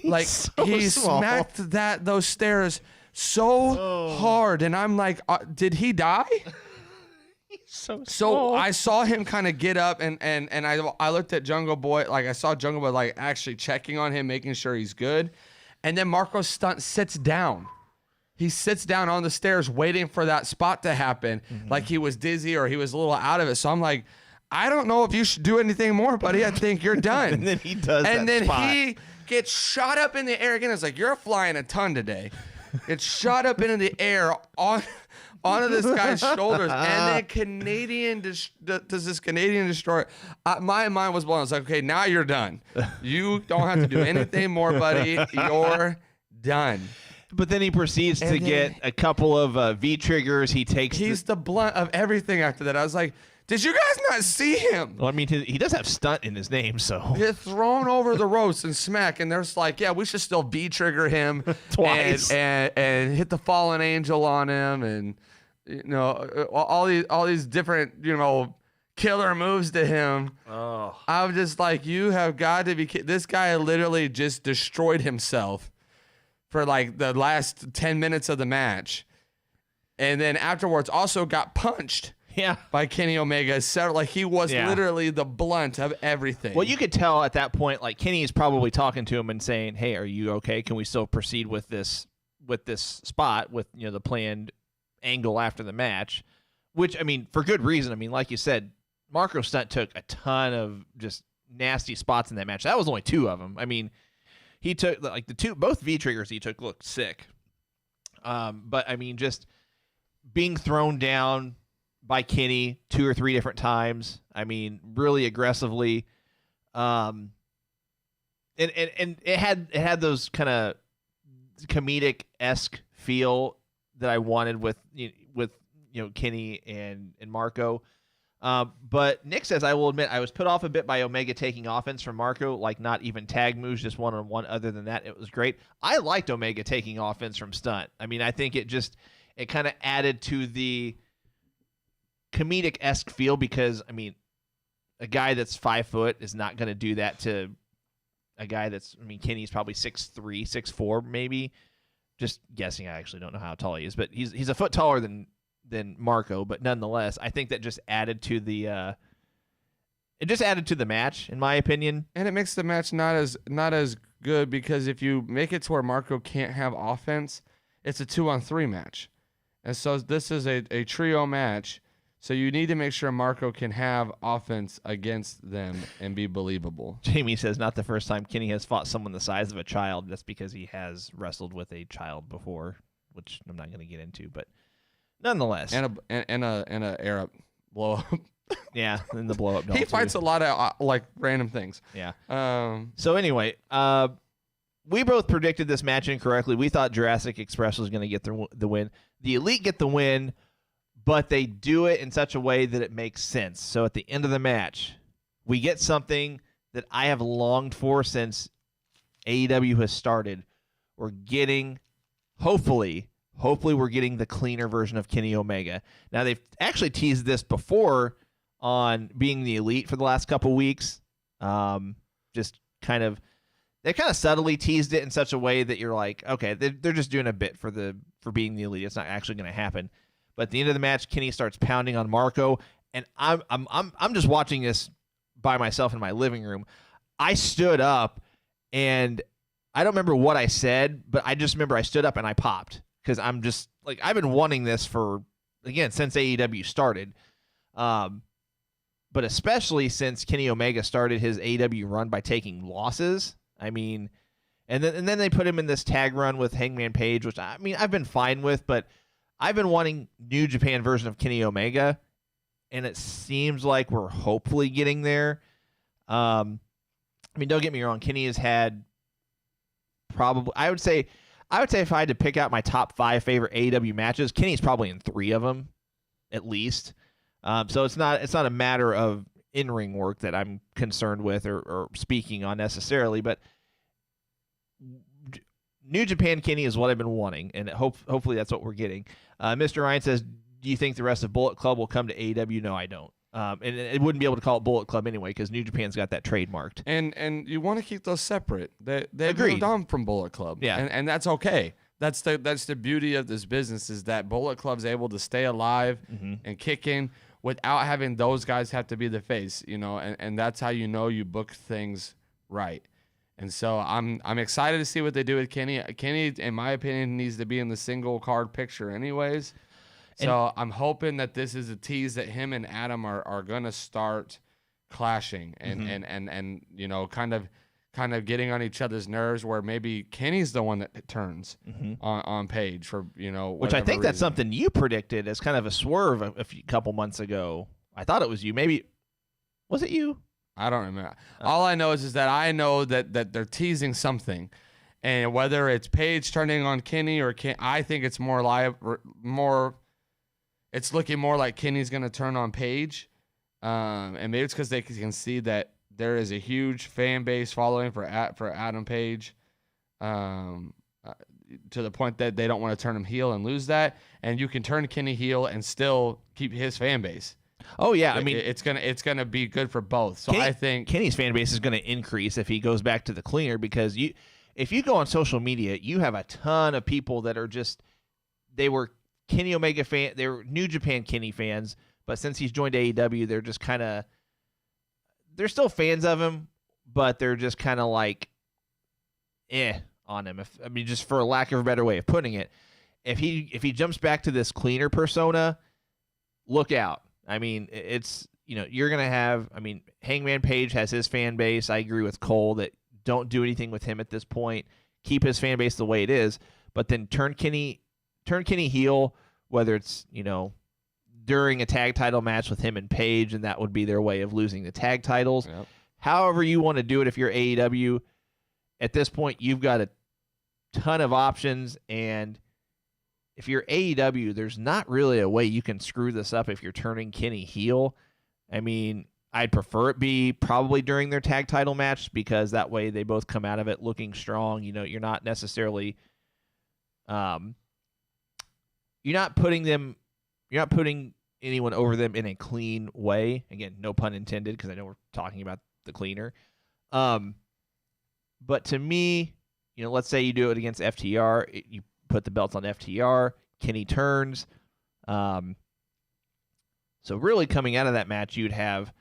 Like he smacked those stairs so hard, and I'm like, did he die? So I saw him kind of get up, and I looked at Jungle Boy, like I saw Jungle Boy like actually checking on him, making sure he's good, and then Marco Stunt sits down. He sits down on the stairs waiting for that spot to happen, like he was dizzy or he was a little out of it. So I'm like, I don't know if you should do anything more, buddy. I think you're done. And then he does and then spot. He gets shot up in the air again. It's like, you're flying a ton today. It's shot up into the air onto this guy's shoulders, and then does this Canadian Destroyer. My mind was blown. I was like, okay, now you're done. You don't have to do anything more, buddy. You're done. But then he proceeds to get a couple of V-triggers. He's the blunt of everything after that. I was like, did you guys not see him? Well, I mean, he does have Stunt in his name, so. Get thrown over the ropes and smack, and there's like, yeah, we should still V-trigger him. Twice. And hit the fallen angel on him, and, all these different, killer moves to him. Oh. I'm just like, you have got to be kidding. This guy literally just destroyed himself for like the last 10 minutes of the match. And then afterwards also got punched. Yeah. By Kenny Omega. Like he was literally the blunt of everything. Well, you could tell at that point, like Kenny is probably talking to him and saying, "Hey, are you okay? Can we still proceed with this spot with the planned angle after the match?" Which, I mean, for good reason. I mean, like you said, Marco Stunt took a ton of just nasty spots in that match. That was only 2 of them. I mean, he took like both V triggers he took looked sick. But I mean, just being thrown down by Kenny 2 or 3 different times. I mean, really aggressively. And it had those kind of comedic-esque feel that I wanted with Kenny and Marco. But Nick says, I will admit, I was put off a bit by Omega taking offense from Marco, like not even tag moves, just one-on-one. Other than that, it was great. I liked Omega taking offense from Stunt. I mean, I think it kind of added to the comedic-esque feel because, I mean, a guy that's 5 foot is not going to do that to a guy that's, I mean, Kenny's probably 6'3", 6'4", maybe. Just guessing. I actually don't know how tall he is, but he's a foot taller than Marco. But nonetheless, I think that just added to the match, in my opinion. And it makes the match not as good because if you make it to where Marco can't have offense, it's a 2-on-3 match, and so this is a trio match. So you need to make sure Marco can have offense against them and be believable. Jamie says, not the first time Kenny has fought someone the size of a child. That's because he has wrestled with a child before, which I'm not going to get into, but nonetheless. And a Arab blow up. Yeah, and the blow up. He fights a lot of like random things. Yeah. So anyway, we both predicted this match incorrectly. We thought Jurassic Express was going to get the win. The Elite get the win, but they do it in such a way that it makes sense. So at the end of the match, we get something that I have longed for since AEW has started. We're getting, hopefully we're getting the cleaner version of Kenny Omega. Now, they've actually teased this before on being the Elite for the last couple weeks. They kind of subtly teased it in such a way that you're like, okay, they're just doing a bit for being the Elite. It's not actually going to happen. But at the end of the match, Kenny starts pounding on Marco, and I'm just watching this by myself in my living room. I stood up, and I don't remember what I said, but I just remember I stood up and I popped because I'm just like, I've been wanting this since AEW started, but especially since Kenny Omega started his AEW run by taking losses. I mean, and then they put him in this tag run with Hangman Page, which I mean I've been fine with, but I've been wanting New Japan version of Kenny Omega, and it seems like we're hopefully getting there. I mean, don't get me wrong. Kenny has had probably, I would say if I had to pick out my top 5 favorite AEW matches, Kenny's probably in 3 of them, at least. So it's not a matter of in-ring work that I'm concerned with or speaking on necessarily, but New Japan Kenny is what I've been wanting, and hopefully that's what we're getting. Mr. Ryan says, do you think the rest of Bullet Club will come to AEW? No, I don't. And it wouldn't be able to call it Bullet Club anyway because New Japan's got that trademarked. And you want to keep those separate. They Agreed. moved on from Bullet Club. Yeah. And that's okay. That's the beauty of this business is that Bullet Club's able to stay alive and kicking without having those guys have to be the face, and that's how you book things right. And so I'm excited to see what they do with Kenny. Kenny, in my opinion, needs to be in the single card picture anyways. So I'm hoping that this is a tease that him and Adam are going to start clashing and kind of getting on each other's nerves where maybe Kenny's the one that turns on Page for, which I think that's something you predicted as kind of a swerve a couple months ago. I thought it was you. Maybe, was it you? I don't remember. All I know is that I know that they're teasing something, and whether it's Page turning on Kenny or I think it's it's looking more like Kenny's going to turn on Page, and maybe it's because they can see that there is a huge fan base following for Adam Page, to the point that they don't want to turn him heel and lose that, and you can turn Kenny heel and still keep his fan base. Oh yeah, I mean it's gonna be good for both. So I think Kenny's fan base is going to increase if he goes back to the cleaner because if you go on social media, you have a ton of people that are they were Kenny Omega fan, they were New Japan Kenny fans, but since he's joined AEW, they're just they're still fans of him, but they're just kind of like on him. Just for lack of a better way of putting it, if he jumps back to this cleaner persona, look out. I mean, it's, you're going to have, Hangman Page has his fan base. I agree with Cole that don't do anything with him at this point. Keep his fan base the way it is, but then turn Kenny heel, whether it's, during a tag title match with him and Page, and that would be their way of losing the tag titles. Yep. however you want to do it. If you're AEW, at this point, you've got a ton of options, and if you're AEW, there's not really a way you can screw this up if you're turning Kenny heel. I mean, I'd prefer it be probably during their tag title match, because that way they both come out of it looking strong. You know, you're not necessarily you're not putting anyone over them in a clean way. Again, no pun intended, because I know we're talking about the cleaner. But to me, you know, let's say you do it against FTR, you put the belts on FTR, Kenny turns. So really coming out of that match, you'd have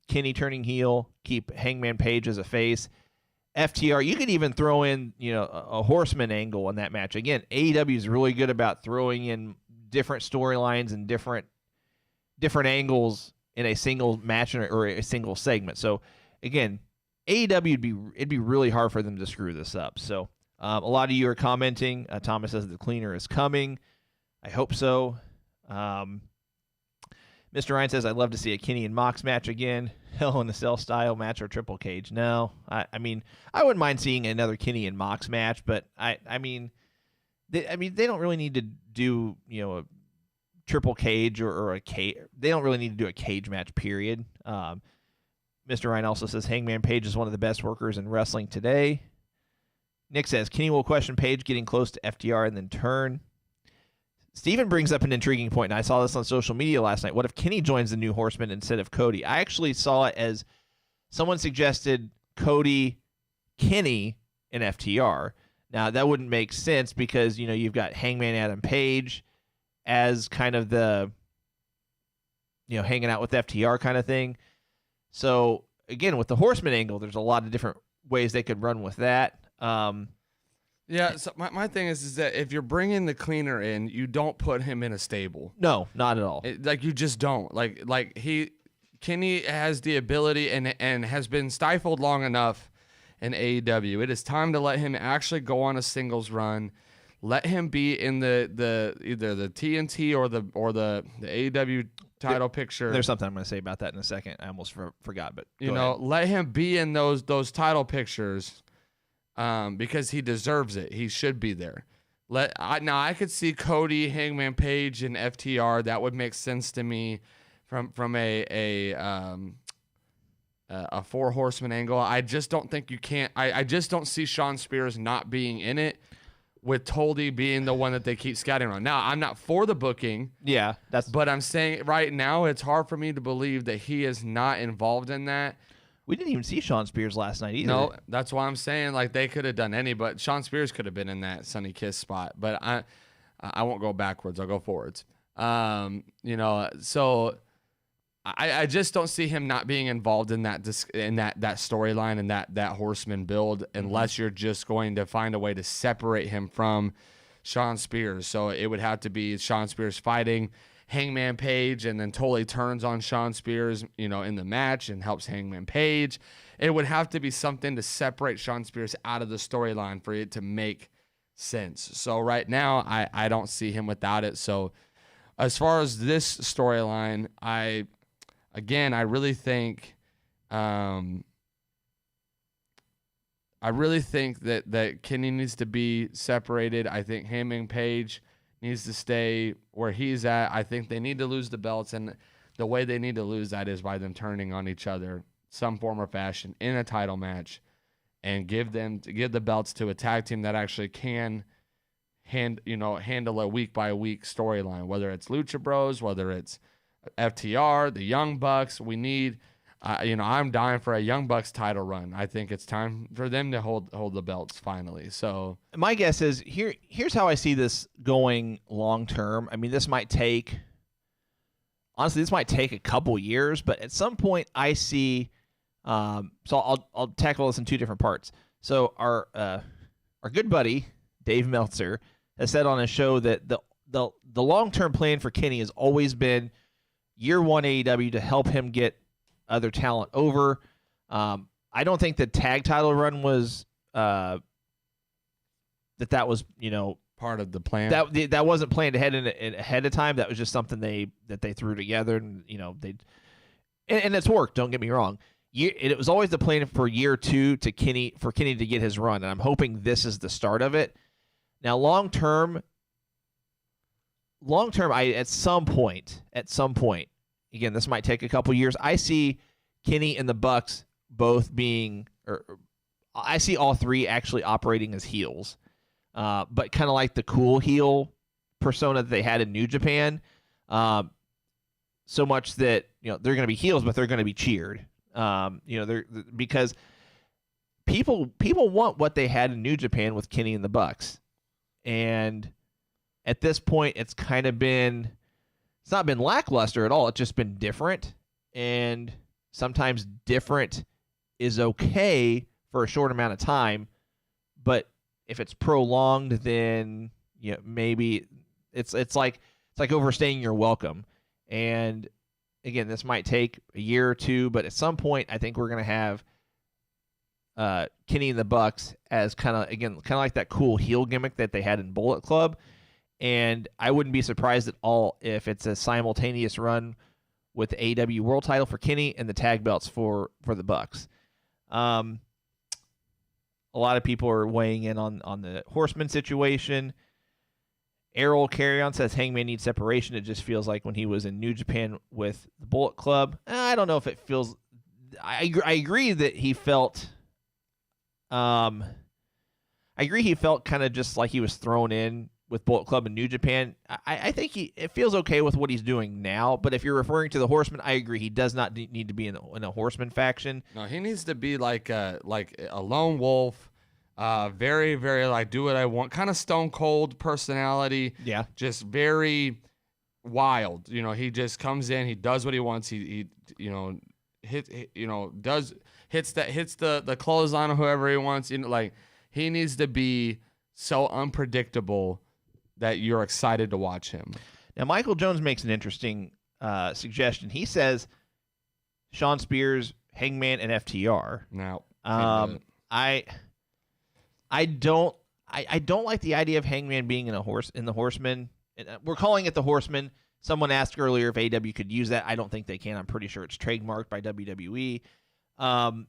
Kenny turning heel, keep Hangman Page as a face. FTR, you could even throw in, you know, a Horseman angle in that match. Again, AEW is really good about throwing in different storylines and different angles in a single match or a single segment. So again, AEW, it'd be really hard for them to screw this up. So a lot of you are commenting. Thomas says the cleaner is coming. I hope so. Mr. Ryan says, I'd love to see a Kenny and Mox match again. Hell in a Cell style match or triple cage. No, I mean, I wouldn't mind seeing another Kenny and Mox match, but I mean, they don't really need to do, you know, a triple cage or a cage. They don't really need to do a cage match, period. Mr. Ryan also says Hangman Page is one of the best workers in wrestling today. Nick says Kenny will question Page getting close to FTR and then turn. Steven brings up an intriguing point, and I saw this on social media last night. What if Kenny joins the New Horsemen instead of Cody? I actually saw it as someone suggested Cody, Kenny, and FTR. Now, that wouldn't make sense because, you know, you've got Hangman Adam Page as kind of the, you know, hanging out with FTR kind of thing. So, again, with the Horseman angle, there's a lot of different ways they could run with that. Yeah, so my thing is that if you're bringing the cleaner in, you don't put him in a stable. No, not at all. Like, you just don't. Kenny has the ability and has been stifled long enough in AEW. It is time to let him actually go on a singles run. Let him be in the either the TNT or the AEW title picture. There's something I'm going to say about that in a second. I almost forgot, but you know, let him be in those title pictures. Because he deserves it. He should be there. Now I could see Cody, Hangman Page, and FTR. That would make sense to me from a Four Horseman angle. I just don't think you can't. I just don't see Shawn Spears not being in it, with Toldy being the one that they keep scouting on. Now I'm not for the booking. Yeah, but I'm saying right now it's hard for me to believe that he is not involved in that. We didn't even see Shawn Spears last night either. No, that's why I'm saying, like, they could have done but Shawn Spears could have been in that Sunny Kiss spot. But I won't go backwards. I'll go forwards. You know, so I just don't see him not being involved in that storyline and that Horseman build, unless you're just going to find a way to separate him from Shawn Spears. So it would have to be Shawn Spears fighting Hangman Page, and then totally turns on Shawn Spears, you know, in the match and helps Hangman Page. It would have to be something to separate Shawn Spears out of the storyline for it to make sense. So right now, I don't see him without it. So as far as this storyline, I really think that Kenny needs to be separated. I think Hangman Page needs to stay where he's at. I think they need to lose the belts, and the way they need to lose that is by them turning on each other some form or fashion in a title match, and give the belts to a tag team that actually can handle a week by week storyline, whether it's Lucha Bros, whether it's FTR, the Young Bucks. We need I'm dying for a Young Bucks title run. I think it's time for them to hold the belts finally. So my guess is here's how I see this going long term. I mean, this might take a couple years, but at some point I see. So I'll tackle this in two different parts. So our good buddy Dave Meltzer has said on his show that the long term plan for Kenny has always been year one AEW to help him get other talent over. I don't think the tag title run was that was, you know, part of the plan. That wasn't planned ahead of time. That was just something that they threw together, and you know, and it's worked. Don't get me wrong. It was always the plan for year 2 for Kenny to get his run, and I'm hoping this is the start of it. Now, long term, at some point, again, this might take a couple years. I see Kenny and the Bucks both being, or I see all three actually operating as heels, but kind of like the cool heel persona that they had in New Japan. So much that they're going to be heels, but they're going to be cheered. Because people want what they had in New Japan with Kenny and the Bucks, and at this point, it's not been lackluster at all. It's just been different, and sometimes different is okay for a short amount of time, but if it's prolonged, then maybe it's like overstaying your welcome. And again, this might take a year or two, but at some point, I think we're going to have Kenny and the Bucks as kind of like that cool heel gimmick that they had in Bullet Club. And I wouldn't be surprised at all if it's a simultaneous run with the AEW World Title for Kenny and the tag belts for the Bucks. A lot of people are weighing in on the Horseman situation. Errol Carrion says Hangman needs separation. It just feels like when he was in New Japan with the Bullet Club. I don't know if it feels. I agree that he felt. I agree he felt kind of just like he was thrown in with Bullet Club in New Japan. I think it feels okay with what he's doing now. But if you're referring to the Horseman, I agree he does not need to be in a Horseman faction. No, he needs to be like a lone wolf. Very, very like do what I want, kind of stone cold personality. Yeah, just very wild. He just comes in, he does what he wants. He hits the clothesline on whoever he wants. Like he needs to be so unpredictable that you're excited to watch him. Now, Michael Jones makes an interesting suggestion. He says Shawn Spears, Hangman, and FTR. Now, I don't like the idea of Hangman being in the Horseman. We're calling it the Horseman. Someone asked earlier if AEW could use that. I don't think they can. I'm pretty sure it's trademarked by WWE. From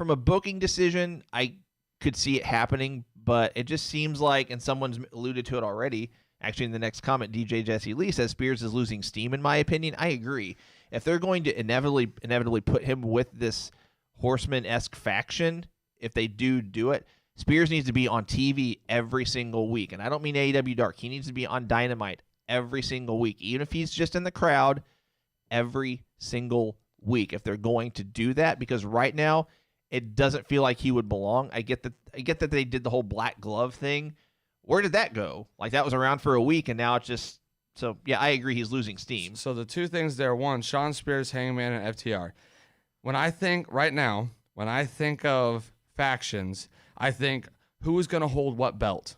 a booking decision, I could see it happening, but it just seems like, and someone's alluded to it already, actually in the next comment, DJ Jesse Lee says Spears is losing steam, in my opinion. I agree. If they're going to inevitably put him with this Horseman-esque faction, if they do it, Spears needs to be on TV every single week. And I don't mean AEW Dark. He needs to be on Dynamite every single week, even if he's just in the crowd every single week, if they're going to do that, because right now it doesn't feel like he would belong. I get that they did the whole black glove thing. Where did that go? Like, that was around for a week, and now it's just... So, yeah, I agree he's losing steam. So the two things there, one, Shawn Spears, Hangman, and FTR. When I think of factions, I think who's going to hold what belt.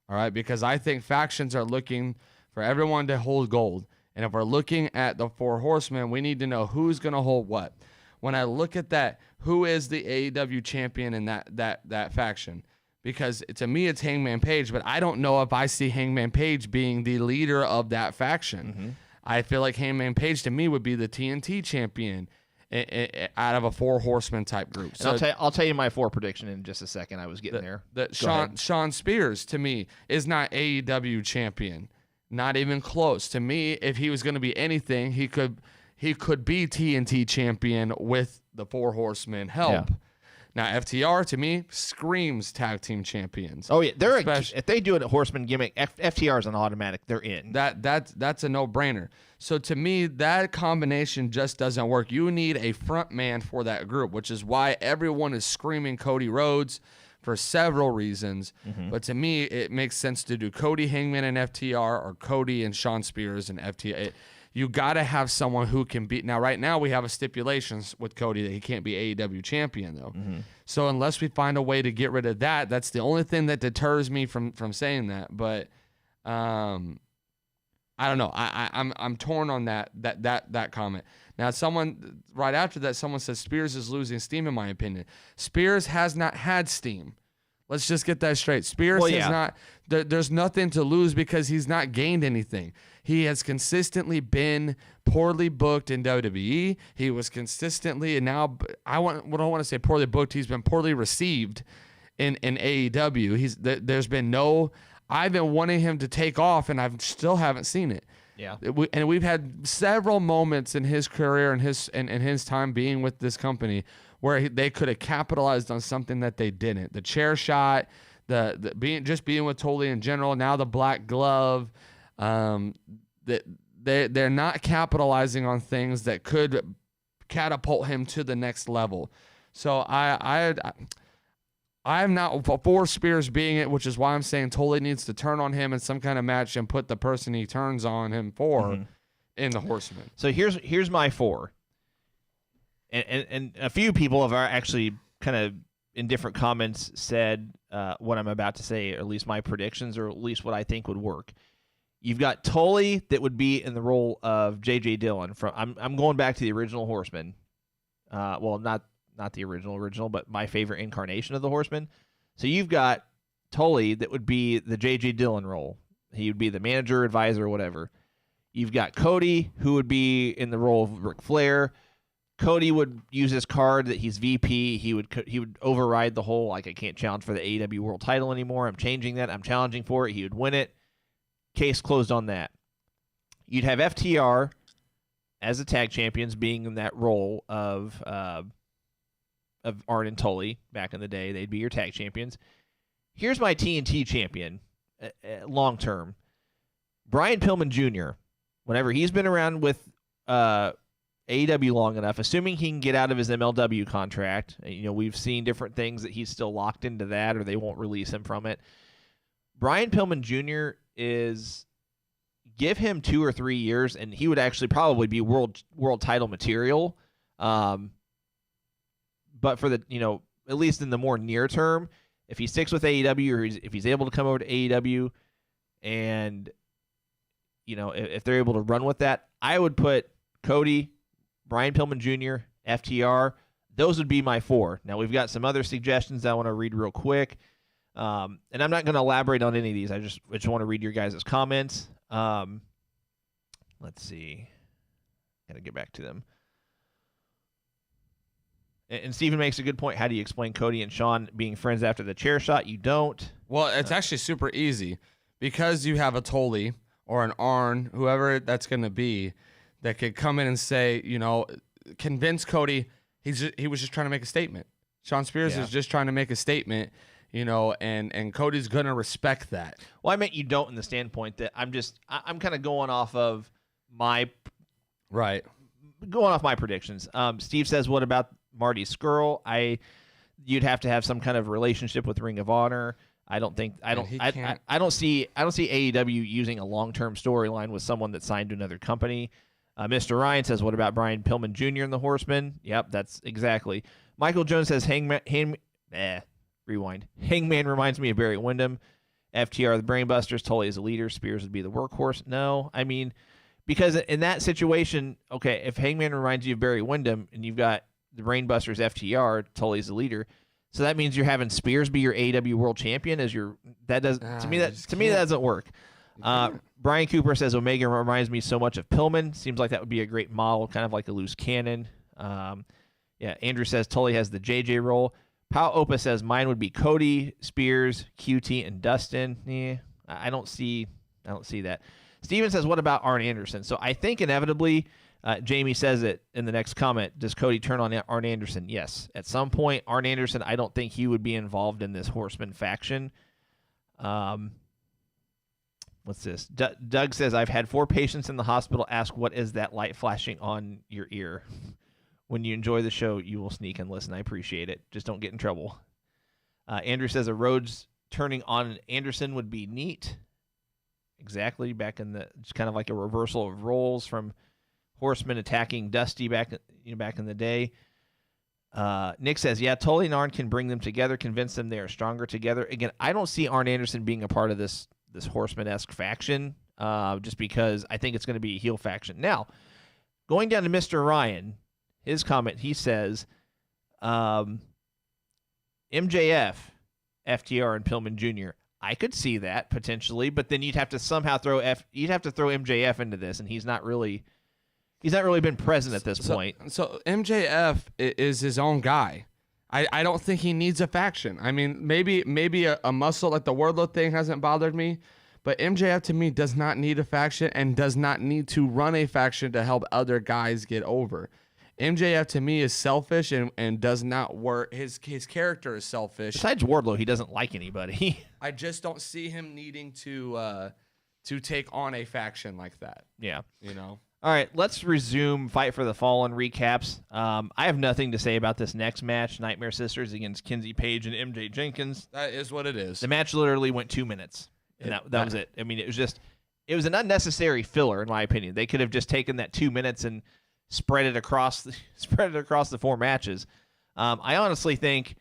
All right? Because I think factions are looking for everyone to hold gold. And if we're looking at the Four Horsemen, we need to know who's going to hold what. When I look at that, who is the AEW champion in that faction? Because to me, it's Hangman Page, but I don't know if I see Hangman Page being the leader of that faction. Mm-hmm. I feel like Hangman Page, to me, would be the TNT champion out of a Four Horsemen type group. So I'll tell you my 4 prediction in just a second. I was getting there. Shawn Spears, to me, is not AEW champion. Not even close. To me, if he was going to be anything, he could be TNT champion with the Four Horsemen help. Yeah. Now, FTR, to me, screams tag team champions. Oh, yeah. If they do it at Horseman gimmick, FTR is an automatic. They're in. That's a no-brainer. So, to me, that combination just doesn't work. You need a front man for that group, which is why everyone is screaming Cody Rhodes for several reasons. Mm-hmm. But to me, it makes sense to do Cody, Hangman, and FTR, or Cody and Shawn Spears and FTR. You got to have someone who can beat. Now, right now, we have a stipulation with Cody that he can't be AEW champion, though. Mm-hmm. So unless we find a way to get rid of that, that's the only thing that deters me from saying that. But I don't know. I'm torn on that comment. Now, someone right after that, someone says Spears is losing steam, in my opinion. Spears has not had steam. Let's just get that straight. Spears Well, has yeah. not. There's nothing to lose because he's not gained anything. He has consistently been poorly booked in WWE. He was consistently, and now I don't want to say poorly booked. He's been poorly received in AEW. There's been no. I've been wanting him to take off, and I still haven't seen it. Yeah. And we've had several moments in his career and his time being with this company where they could have capitalized on something that they didn't. The chair shot, the being with Tully in general. Now the black glove. That they're not capitalizing on things that could catapult him to the next level. So I'm not for Spears being it, which is why I'm saying Tully needs to turn on him in some kind of match and put the person he turns on him for in the Horseman. So here's my 4. And a few people have actually kind of in different comments said what I'm about to say, or at least my predictions, or at least what I think would work. You've got Tully that would be in the role of J.J. Dillon. I'm going back to the original Horseman. Well, not the original, but my favorite incarnation of the Horseman. So you've got Tully that would be the J.J. Dillon role. He would be the manager, advisor, whatever. You've got Cody, who would be in the role of Ric Flair. Cody would use his card that he's VP. He would override the whole, like, I can't challenge for the AEW World title anymore. I'm changing that. I'm challenging for it. He would win it. Case closed on that. You'd have FTR as the tag champions being in that role of Arn and Tully back in the day. They'd be your tag champions. Here's my TNT champion long term. Brian Pillman Jr., whenever he's been around with AEW long enough, assuming he can get out of his MLW contract, we've seen different things that he's still locked into that or they won't release him from it. Brian Pillman Jr. give him 2 or 3 years and he would actually probably be world title material. But for the, at least in the more near term, if he sticks with AEW or if he's able to come over to AEW and, if they're able to run with that, I would put Cody, Brian Pillman Jr., FTR. Those would be my 4. Now, we've got some other suggestions I want to read real quick. And I'm not going to elaborate on any of these. I just want to read your guys' comments. Let's see. Got to get back to them. And Steven makes a good point. How do you explain Cody and Shawn being friends after the chair shot? You don't. Well, it's actually super easy because you have a Tully or an Arn, whoever that's going to be, that could come in and say, convince Cody he was just trying to make a statement. Shawn Spears is just trying to make a statement, and Cody's going to respect that. Well, I meant you don't in the standpoint that I'm kind of going off of my predictions. Steve says, what about Marty Scurll? You'd have to have some kind of relationship with Ring of Honor. I don't see AEW using a long-term storyline with someone that's signed to another company. Mr. Ryan says, what about Brian Pillman Jr. in the Horsemen? Yep, that's exactly. Michael Jones says, Hangman reminds me of Barry Windham. FTR, the Brainbusters. Tully is a leader. Spears would be the workhorse. No, I mean, because in that situation, okay, if Hangman reminds you of Barry Windham and you've got the Brainbusters, FTR, Tully's the leader, so that means you're having Spears be your AEW World Champion to me that doesn't work. Brian Cooper says Omega reminds me so much of Pillman. Seems like that would be a great model, kind of like a loose cannon. Andrew says Tully has the JJ role. Pao Opa says mine would be Cody, Spears, QT, and Dustin. Yeah, I don't see that. Steven says, what about Arn Anderson? So I think inevitably, Jamie says it in the next comment, does Cody turn on Arn Anderson? Yes. At some point, Arn Anderson, I don't think he would be involved in this Horseman faction. What's this? Doug says, I've had 4 patients in the hospital ask, what is that light flashing on your ear? When you enjoy the show, you will sneak and listen. I appreciate it. Just don't get in trouble. Andrew says a Rhodes turning on Anderson would be neat. Exactly. It's kind of like a reversal of roles from Horseman attacking Dusty back in the day. Nick says, yeah, Tully and Arn can bring them together, convince them they are stronger together. Again, I don't see Arn Anderson being a part of this Horseman-esque faction, just because I think it's going to be a heel faction. Now, going down to Mr. Ryan, his comment, he says, MJF FTR and Pillman Jr. I could see that potentially, but then you'd have to somehow throw MJF into this, and he's not really been present at this point. So MJF is his own guy. I don't think he needs a faction. I mean, maybe a muscle like the Wardlow thing hasn't bothered me, but MJF to me does not need a faction and does not need to run a faction to help other guys get over. MJF to me is selfish and does not work. His character is selfish. Besides Wardlow, he doesn't like anybody. I just don't see him needing to take on a faction like that. Yeah. You know? All right, let's resume Fight for the Fallen recaps. I have nothing to say about this next match, Nightmare Sisters against Kinsey Page and MJ Jenkins. That is what it is. The match literally went 2 minutes, and that was it. I mean, it was an unnecessary filler, in my opinion. They could have just taken that 2 minutes and spread it across the 4 matches. I honestly think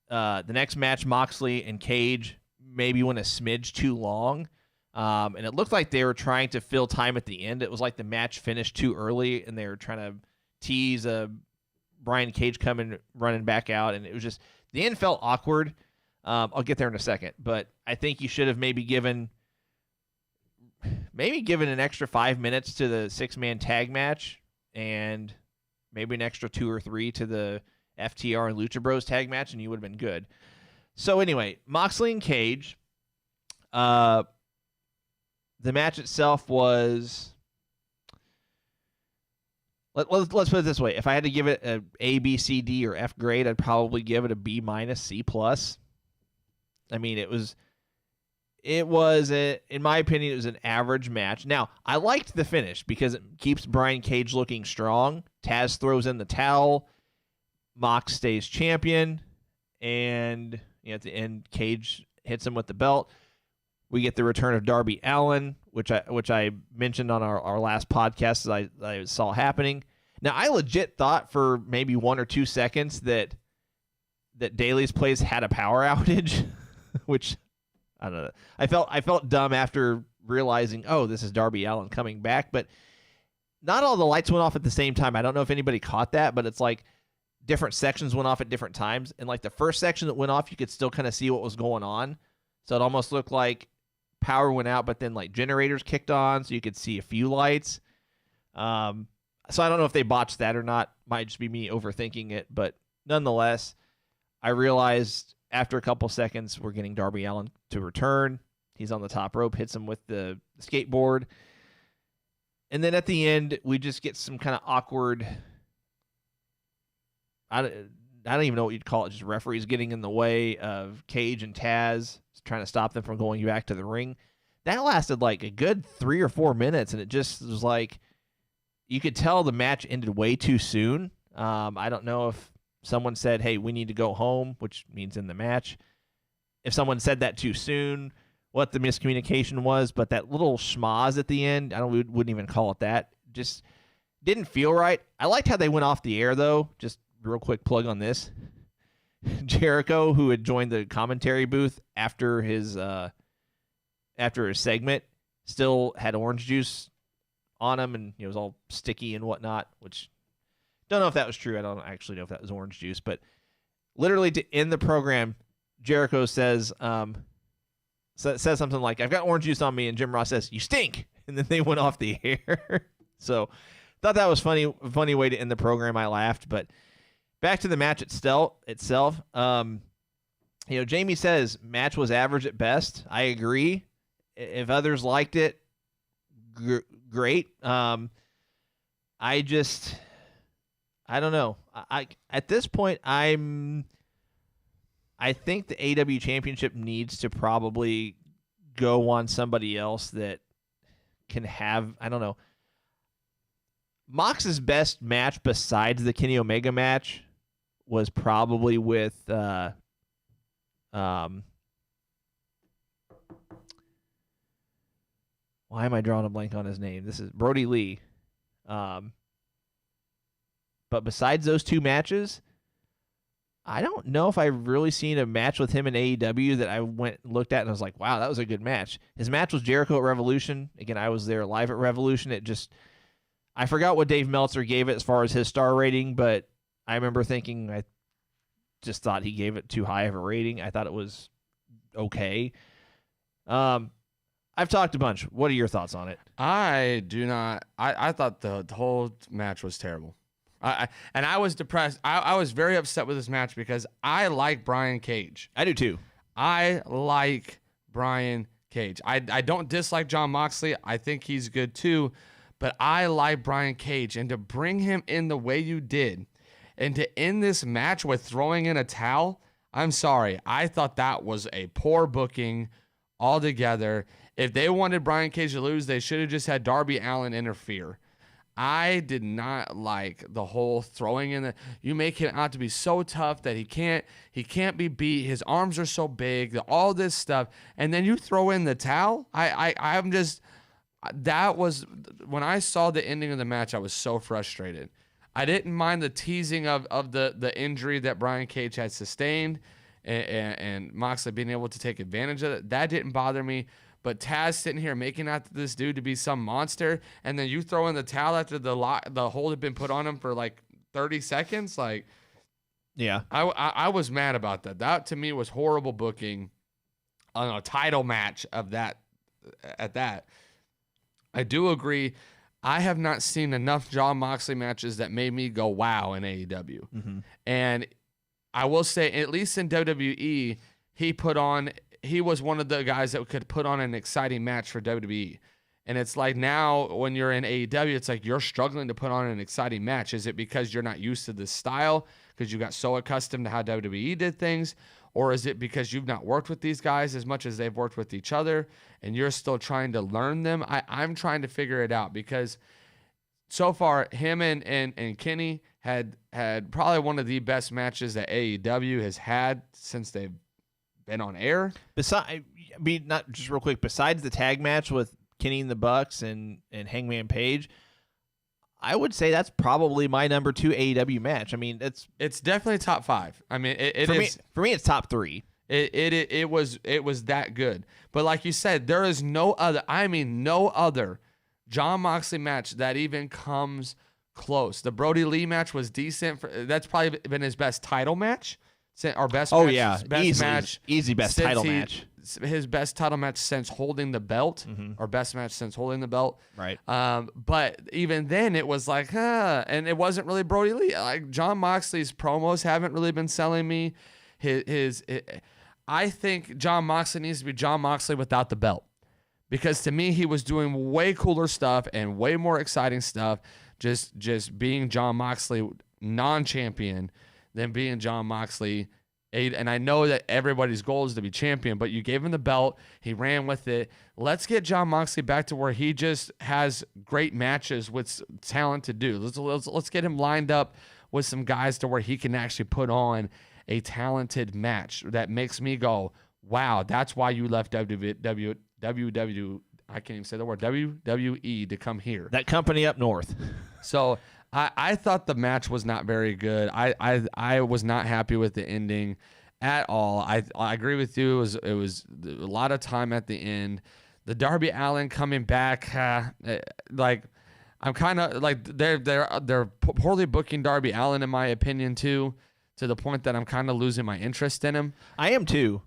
the next match, Moxley and Cage, maybe went a smidge too long. And it looked like they were trying to fill time at the end. It was like the match finished too early, and they were trying to tease Brian Cage running back out, and it was just the end felt awkward. I'll get there in a second, but I think you should have maybe given an extra 5 minutes to the 6-man tag match, and maybe an extra 2 or 3 to the FTR and Lucha Bros tag match, and you would have been good. So anyway, Moxley and Cage. The match itself was. Let's put it this way: if I had to give it a A, B, C, D, or F grade, I'd probably give it a B minus, C plus. I mean, it was in my opinion, it was an average match. Now, I liked the finish because it keeps Brian Cage looking strong. Taz throws in the towel. Mox stays champion, and at the end, Cage hits him with the belt. We get the return of Darby Allin, which I mentioned on our last podcast that I saw happening. Now, I legit thought for maybe 1 or 2 seconds that Daily's Place had a power outage, which I don't know. I felt dumb after realizing, oh, this is Darby Allin coming back, but not all the lights went off at the same time. I don't know if anybody caught that, but it's like different sections went off at different times, and like the first section that went off, you could still kind of see what was going on. So it almost looked like power went out, but then like generators kicked on, so you could see a few lights. So I don't know if they botched that or not. Might just be me overthinking it, but nonetheless, I realized after a couple seconds we're getting Darby Allin to return. He's on the top rope, hits him with the skateboard, and then at the end we just get some kind of awkward. I don't even know what you'd call it. Just referees getting in the way of Cage and Taz, trying to stop them from going back to the ring. That lasted like a good 3 or 4 minutes, and it just was like you could tell the match ended way too soon. I don't know if someone said, hey, we need to go home, which means in the match. If someone said that too soon, what the miscommunication was, but that little schmoz at the end, wouldn't even call it that. Just didn't feel right. I liked how they went off the air, though. Just real quick plug on this. Jericho, who had joined the commentary booth after his segment, still had orange juice on him, and it was all sticky and whatnot, which don't know if that was true. I don't actually know if that was orange juice, but literally to end the program, Jericho says something like, I've got orange juice on me, and Jim Ross says, you stink, and then they went off the air. So thought that was funny way to end the program. I laughed, but back to the match itself. Jamie says match was average at best. I agree. If others liked it, great. I don't know. At this point, I think the AEW Championship needs to probably go on somebody else that can have, I don't know. Mox's best match besides the Kenny Omega match was probably with why am I drawing a blank on his name? This is Brody Lee. But besides those 2 matches, I don't know if I've really seen a match with him in AEW that I went and looked at and I was like, wow, that was a good match. His match was Jericho at Revolution. Again, I was there live at Revolution. I forgot what Dave Meltzer gave it as far as his star rating, but I remember thinking just thought he gave it too high of a rating. I thought it was okay. I've talked a bunch. What are your thoughts on it? I do not. I thought the whole match was terrible. And I was depressed. I was very upset with this match because I like Brian Cage. I do too. I like Brian Cage. I don't dislike Jon Moxley. I think he's good too. But I like Brian Cage. And to bring him in the way you did and to end this match with throwing in a towel, I'm sorry. I thought that was a poor booking altogether. If they wanted Brian Cage to lose, they should have just had Darby Allin interfere. I did not like the whole throwing in the. You make him out to be so tough that he can't be beat. His arms are so big, all this stuff, and then you throw in the towel. I'm just. That was when I saw the ending of the match. I was so frustrated. I didn't mind the teasing of the injury that Brian Cage had sustained, and Moxley being able to take advantage of it. That didn't bother me. But Taz sitting here making out this dude to be some monster, and then you throw in the towel after the hold had been put on him for like 30 seconds. Like, yeah, I was mad about that. That to me was horrible booking on a title match of that. At that, I do agree. I have not seen enough Jon Moxley matches that made me go wow in AEW, and I will say at least in WWE he was one of the guys that could put on an exciting match for WWE. And it's like now when you're in AEW, it's like you're struggling to put on an exciting match. Is it because you're not used to this style because you got so accustomed to how WWE did things? Or is it because you've not worked with these guys as much as they've worked with each other and you're still trying to learn them? I'm trying to figure it out because so far him and Kenny had probably one of the best matches that AEW has had since they've been on air. Not just real quick. Besides the tag match with Kenny and the Bucks and Hangman Page, I would say that's probably my number 2 AEW match. I mean, it's definitely top 5. I mean, for me, it's top 3. It was that good. But like you said, there is no other Jon Moxley match that even comes close. The Brody Lee match was decent. That's probably been his best title match. Our best match. Yeah, easy best title match. His best title match since holding the belt, or best match since holding the belt. Right. But even then, it was like, and it wasn't really Brody Lee. Like Jon Moxley's promos haven't really been selling me. I think Jon Moxley needs to be Jon Moxley without the belt, because to me, he was doing way cooler stuff and way more exciting stuff. Just being Jon Moxley non-champion than being Jon Moxley. And I know that everybody's goal is to be champion, but you gave him the belt. He ran with it. Let's get Jon Moxley back to where he just has great matches with talent to do. Let's get him lined up with some guys to where he can actually put on a talented match that makes me go, wow, that's why you left WWE. I can't even say the word, WWE, to come here. That company up north. So I thought the match was not very good. I was not happy with the ending at all. I agree with you. It was a lot of time at the end. The Darby Allin coming back, like I'm kind of like they're poorly booking Darby Allin in my opinion too, to the point that I'm kind of losing my interest in him. I am too.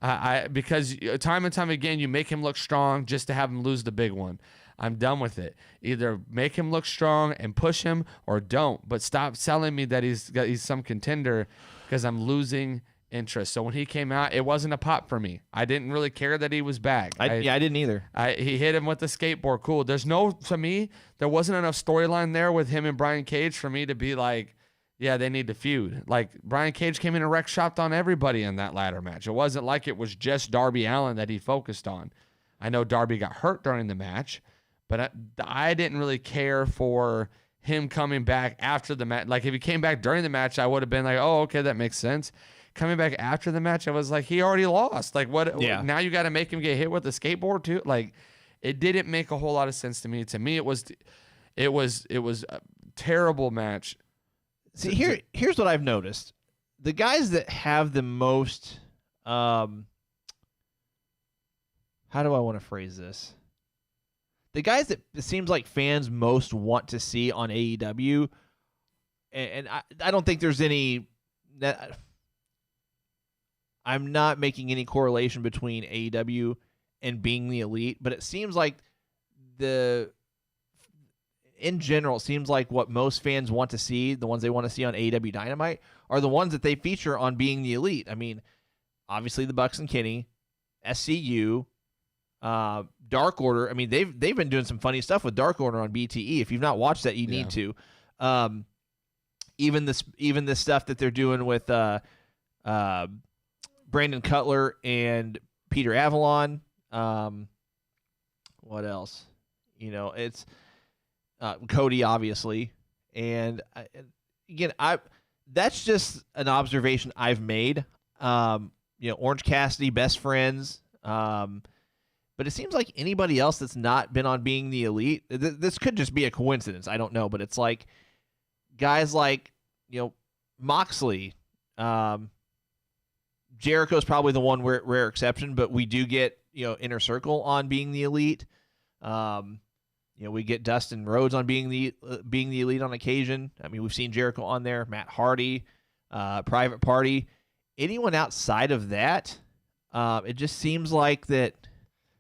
Because time and time again you make him look strong just to have him lose the big one. I'm done with it. Either make him look strong and push him, or don't. But stop selling me that he's some contender, because I'm losing interest. So when he came out, it wasn't a pop for me. I didn't really care that he was back. I didn't either. He hit him with the skateboard. Cool. To me, there wasn't enough storyline there with him and Brian Cage for me to be like, yeah, they need to feud. Like, Brian Cage came in and wreck shopped on everybody in that ladder match. It wasn't like it was just Darby Allin that he focused on. I know Darby got hurt during the match, but I didn't really care for him coming back after the match. Like, if he came back during the match, I would have been like, oh, okay, that makes sense. Coming back after the match, I was like, he already lost. Like, what? Yeah. Now you got to make him get hit with a skateboard too? Like, it didn't make a whole lot of sense to me. To me, it was a terrible match. See, here's what I've noticed. The guys that have the most, how do I want to phrase this? The guys that it seems like fans most want to see on AEW, and I don't think there's any. I'm not making any correlation between AEW and being the elite, but it seems like in general, it seems like what most fans want to see, the ones they want to see on AEW Dynamite, are the ones that they feature on being the elite. I mean, obviously the Bucks and Kenny, SCU, Dark Order. I mean, they've been doing some funny stuff with Dark Order on BTE. If you've not watched that, you need to. Even this stuff that they're doing with Brandon Cutler and Peter Avalon. What else? It's Cody, obviously. And again, that's just an observation I've made. Orange Cassidy, best friends. But it seems like anybody else that's not been on being the elite, this could just be a coincidence. I don't know, but it's like guys like, Moxley, Jericho's probably the one rare exception, but we do get, Inner Circle on being the elite. We get Dustin Rhodes on being the elite on occasion. I mean, we've seen Jericho on there, Matt Hardy, Private Party. Anyone outside of that, it just seems like that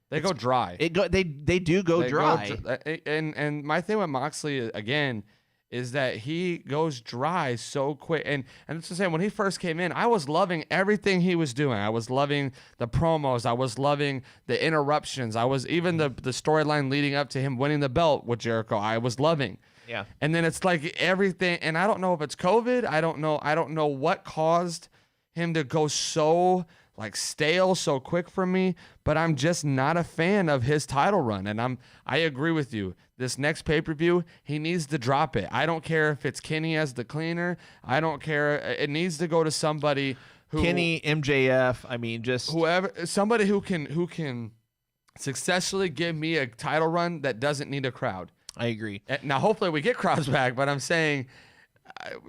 they go dry. They do go dry. And my thing with Moxley again is that he goes dry so quick. And it's the same. When he first came in, I was loving everything he was doing. I was loving the promos. I was loving the interruptions. I was even the storyline leading up to him winning the belt with Jericho. I was loving. Yeah. And then it's like everything. And I don't know if it's COVID. I don't know what caused him to go so stale so quick for me, but I'm just not a fan of his title run. And I agree with you. This next pay-per-view, he needs to drop it. I don't care if it's Kenny as the cleaner. I don't care. It needs to go to somebody who Kenny, MJF, I mean, just whoever, somebody who can successfully give me a title run that doesn't need a crowd. I agree. Now, hopefully we get crowds back, but I'm saying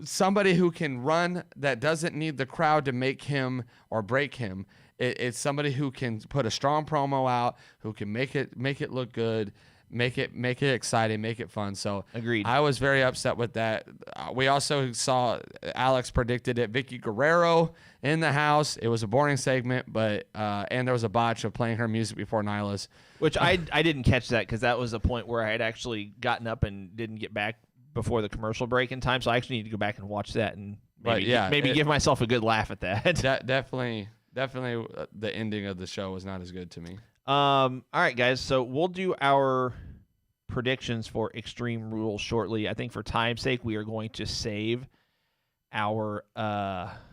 somebody who can run that doesn't need the crowd to make him or break him. It's somebody who can put a strong promo out, who can make it look good, make it exciting, make it fun. So agreed. I was very upset with that. We also saw Alex predicted it. Vicky Guerrero in the house. It was a boring segment, but and there was a botch of playing her music before Nyla's, which I didn't catch that because that was a point where I had actually gotten up and didn't get back before the commercial break in time, so I actually need to go back and watch that and maybe give myself a good laugh at that. Definitely the ending of the show was not as good to me. All right, guys, so we'll do our predictions for Extreme Rules shortly. I think for time's sake, we are going to save our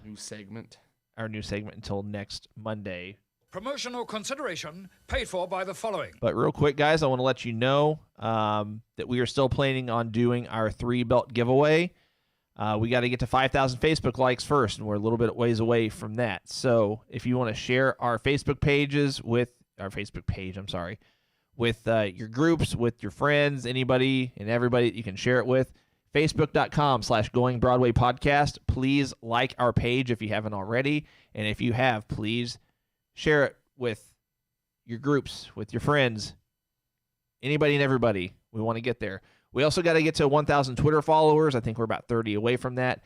new segment until next Monday. Promotional consideration paid for by the following. But real quick, guys, I want to let you know that we are still planning on doing our 3-belt giveaway. We got to get to 5,000 Facebook likes first, and we're a little bit ways away from that. So if you want to share our Facebook pages with your groups, with your friends, anybody and everybody that you can share it with, Facebook.com/Going Broadway Podcast. Please like our page if you haven't already. And if you have, please share it with your groups, with your friends, anybody and everybody. We want to get there. We also got to get to 1,000 Twitter followers. I think we're about 30 away from that.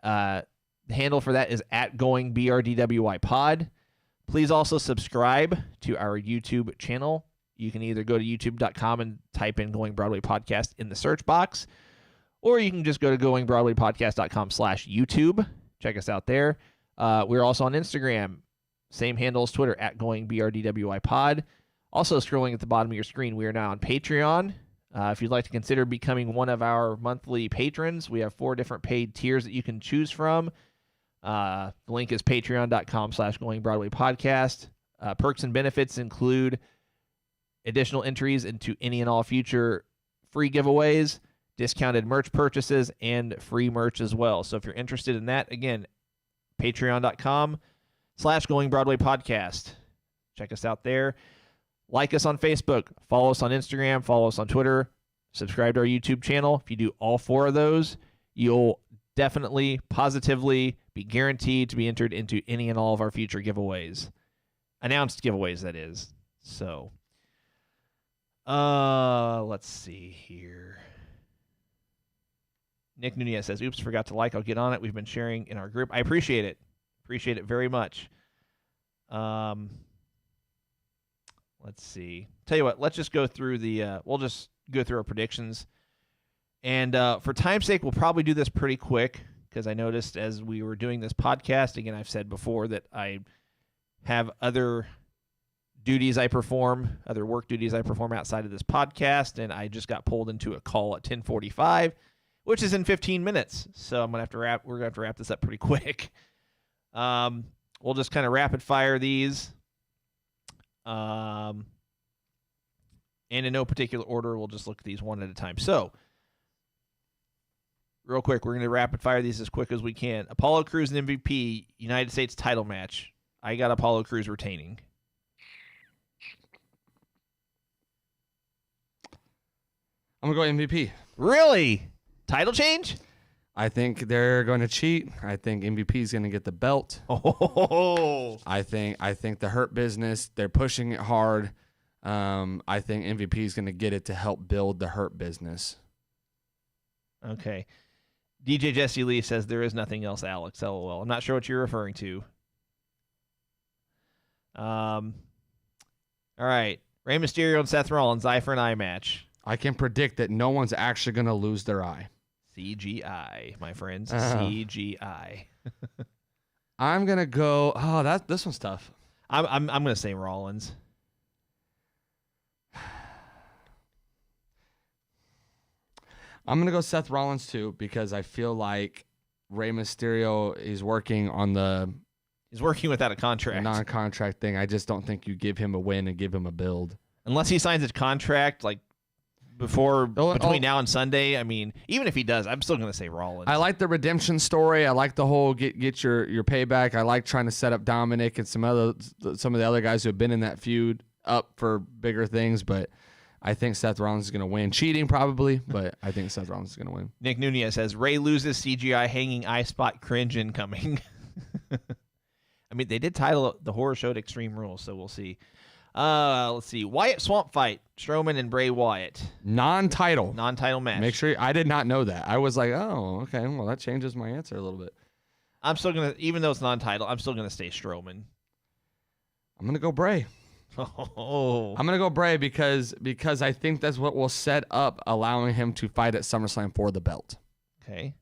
The handle for that is @GoingBRDWYPod. Please also subscribe to our YouTube channel. You can either go to youtube.com and type in Going Broadway Podcast in the search box, or you can just go to goingbroadwaypodcast.com/YouTube. Check us out there. We're also on Instagram. Same handle as Twitter, @GoingBRDWYPod. Also scrolling at the bottom of your screen, we are now on Patreon. If you'd like to consider becoming one of our monthly patrons, we have 4 different paid tiers that you can choose from. The link is patreon.com/GoingBroadwayPodcast. Perks and benefits include additional entries into any and all future free giveaways, discounted merch purchases, and free merch as well. So if you're interested in that, again, patreon.com/GoingBroadwayPodcast. Check us out there. Like us on Facebook. Follow us on Instagram. Follow us on Twitter. Subscribe to our YouTube channel. If you do all 4 of those, you'll definitely, positively be guaranteed to be entered into any and all of our future giveaways. Announced giveaways, that is. So, let's see here. Nick Nunez says, oops, forgot to like. I'll get on it. We've been sharing in our group. I appreciate it. Appreciate it very much. Let's see. Tell you what, let's just go through we'll just go through our predictions. And for time's sake, we'll probably do this pretty quick because I noticed as we were doing this podcast, again, I've said before that I have other duties I perform, other work duties I perform outside of this podcast, and I just got pulled into a call at 10:45, which is in 15 minutes. So we're gonna have to wrap this up pretty quick. We'll just kind of rapid fire these. And in no particular order, we'll just look at these one at a time. So, real quick, we're going to rapid fire these as quick as we can. Apollo Crews and MVP, United States title match. I got Apollo Crews retaining. I'm going to go MVP. Really? Title change? I think they're going to cheat. I think MVP is going to get the belt. Oh. I think the Hurt Business, they're pushing it hard. I think MVP is going to get it to help build the Hurt Business. Okay. DJ Jesse Lee says there is nothing else, Alex. LOL. I'm not sure what you're referring to. All right. Rey Mysterio and Seth Rollins, eye for an eye match. I can predict that no one's actually going to lose their eye. CGI, my friends. CGI. I'm going to go. Oh, this one's tough. I'm going to say Rollins. I'm going to go Seth Rollins too because I feel like Rey Mysterio is working on He's working without a contract. Non-contract thing. I just don't think you give him a win and give him a build. Unless he signs a contract like between now and Sunday. I mean, even if he does, I'm still going to say Rollins. I like the redemption story. I like the whole get your payback. I like trying to set up Dominic and some of the other guys who have been in that feud up for bigger things, but I think Seth Rollins is going to win. Cheating probably, but I think Seth Rollins is going to win. Nick Nunez says, Ray loses CGI hanging eye spot cringe incoming. I mean, they did title the horror show Extreme Rules, so we'll see. Let's see. Wyatt Swamp Fight, Strowman and Bray Wyatt. Non-title match. Make sure I did not know that. I was like, oh, okay. Well, that changes my answer a little bit. I'm still going to, even though it's non-title, I'm still going to stay Strowman. I'm going to go Bray. Oh. I'm going to go Bray because I think that's what will set up allowing him to fight at SummerSlam for the belt. Okay.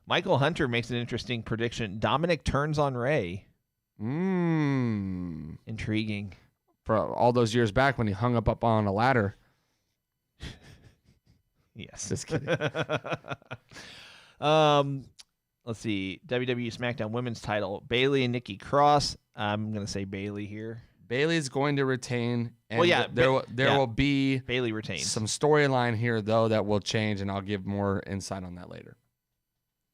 Michael Hunter makes an interesting prediction. Dominic turns on Ray. Intriguing. For all those years back when he hung up on a ladder. Yes. Just kidding. Let's see. WWE SmackDown Women's title. Bayley and Nikki Cross. I'm going to say Bayley here. Bayley's going to retain. And well, yeah. There will be Bayley retains. Some storyline here, though, that will change, and I'll give more insight on that later.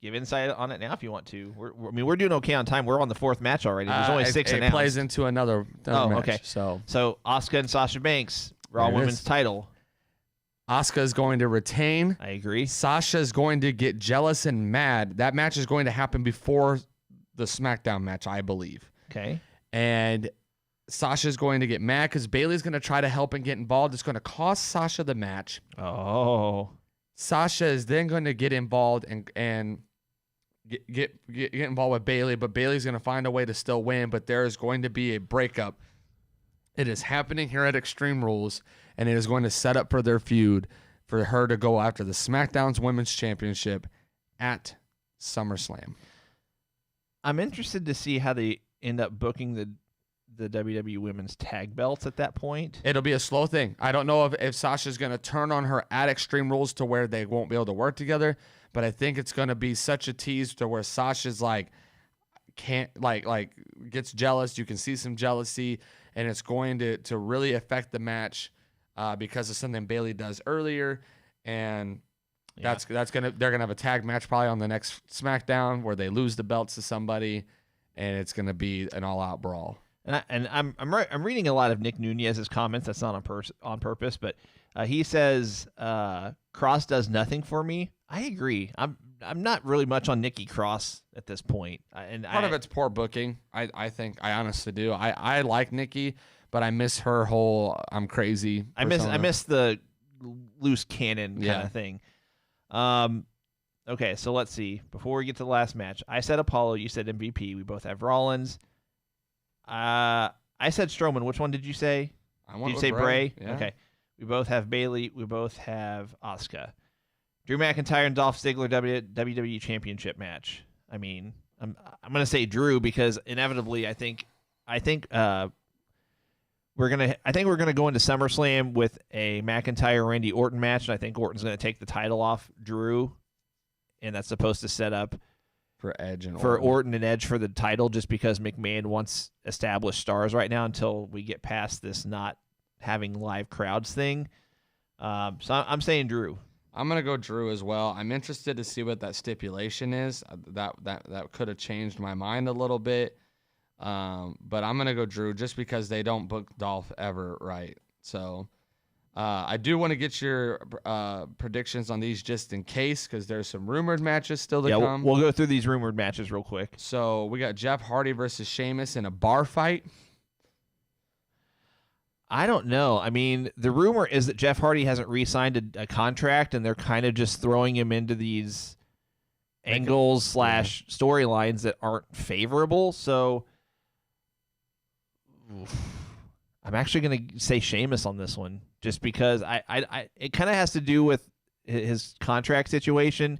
Give insight on it now if you want to. We're doing okay on time. We're on the fourth match already. There's only 6 announced. It plays into another match. Okay. So Asuka and Sasha Banks, Raw Women's title. Asuka is going to retain. I agree. Sasha is going to get jealous and mad. That match is going to happen before the SmackDown match, I believe. Okay. And Sasha is going to get mad because Bayley's going to try to help and get involved. It's going to cost Sasha the match. Oh. Sasha is then going to get involved and get involved with Bayley, but Bayley's going to find a way to still win, but there is going to be a breakup. It is happening here at Extreme Rules, and it is going to set up for their feud for her to go after the SmackDown's Women's Championship at SummerSlam. I'm interested to see how they end up booking the WWE Women's Tag Belts at that point. It'll be a slow thing. I don't know if Sasha's going to turn on her at Extreme Rules to where they won't be able to work together, but I think it's going to be such a tease to where Sasha's gets jealous. You can see some jealousy, and it's going to really affect the match because of something Bayley does earlier, and they're gonna have a tag match probably on the next SmackDown where they lose the belts to somebody, and it's gonna be an all-out brawl. And I'm reading a lot of Nick Nunez's comments. That's not on purpose, but he says Cross does nothing for me. I agree. I'm not really much on Nikki Cross at this point. Part of it's poor booking. I think I honestly do. I like Nikki, but I miss her whole I'm crazy. I miss the loose cannon kind of thing. Okay, so let's see. Before we get to the last match, I said Apollo. You said MVP. We both have Rollins. I said Strowman. Which one did you say? I Did went you with say Bray? Yeah. Okay. We both have Bailey. We both have Asuka. Drew McIntyre and Dolph Ziggler WWE Championship match. I mean, I'm gonna say Drew because inevitably I think we're gonna go into SummerSlam with a McIntyre Randy Orton match, and I think Orton's gonna take the title off Drew, and that's supposed to set up For Edge and for Orton. Orton and Edge for the title, just because McMahon wants established stars right now until we get past this not having live crowds thing. So I'm saying Drew. I'm gonna go Drew as well. I'm interested to see what that stipulation is. That could have changed my mind a little bit. But I'm gonna go Drew just because they don't book Dolph ever right. So I do want to get your predictions on these just in case, because there's some rumored matches still to Yeah, come. we'll go through these rumored matches real quick. So we got Jeff Hardy versus Sheamus in a bar fight. I don't know. I mean, the rumor is that Jeff Hardy hasn't re-signed a contract, and they're kind of just throwing him into these angles / storylines that aren't favorable. So I'm actually going to say Sheamus on this one, just because I it kind of has to do with his contract situation.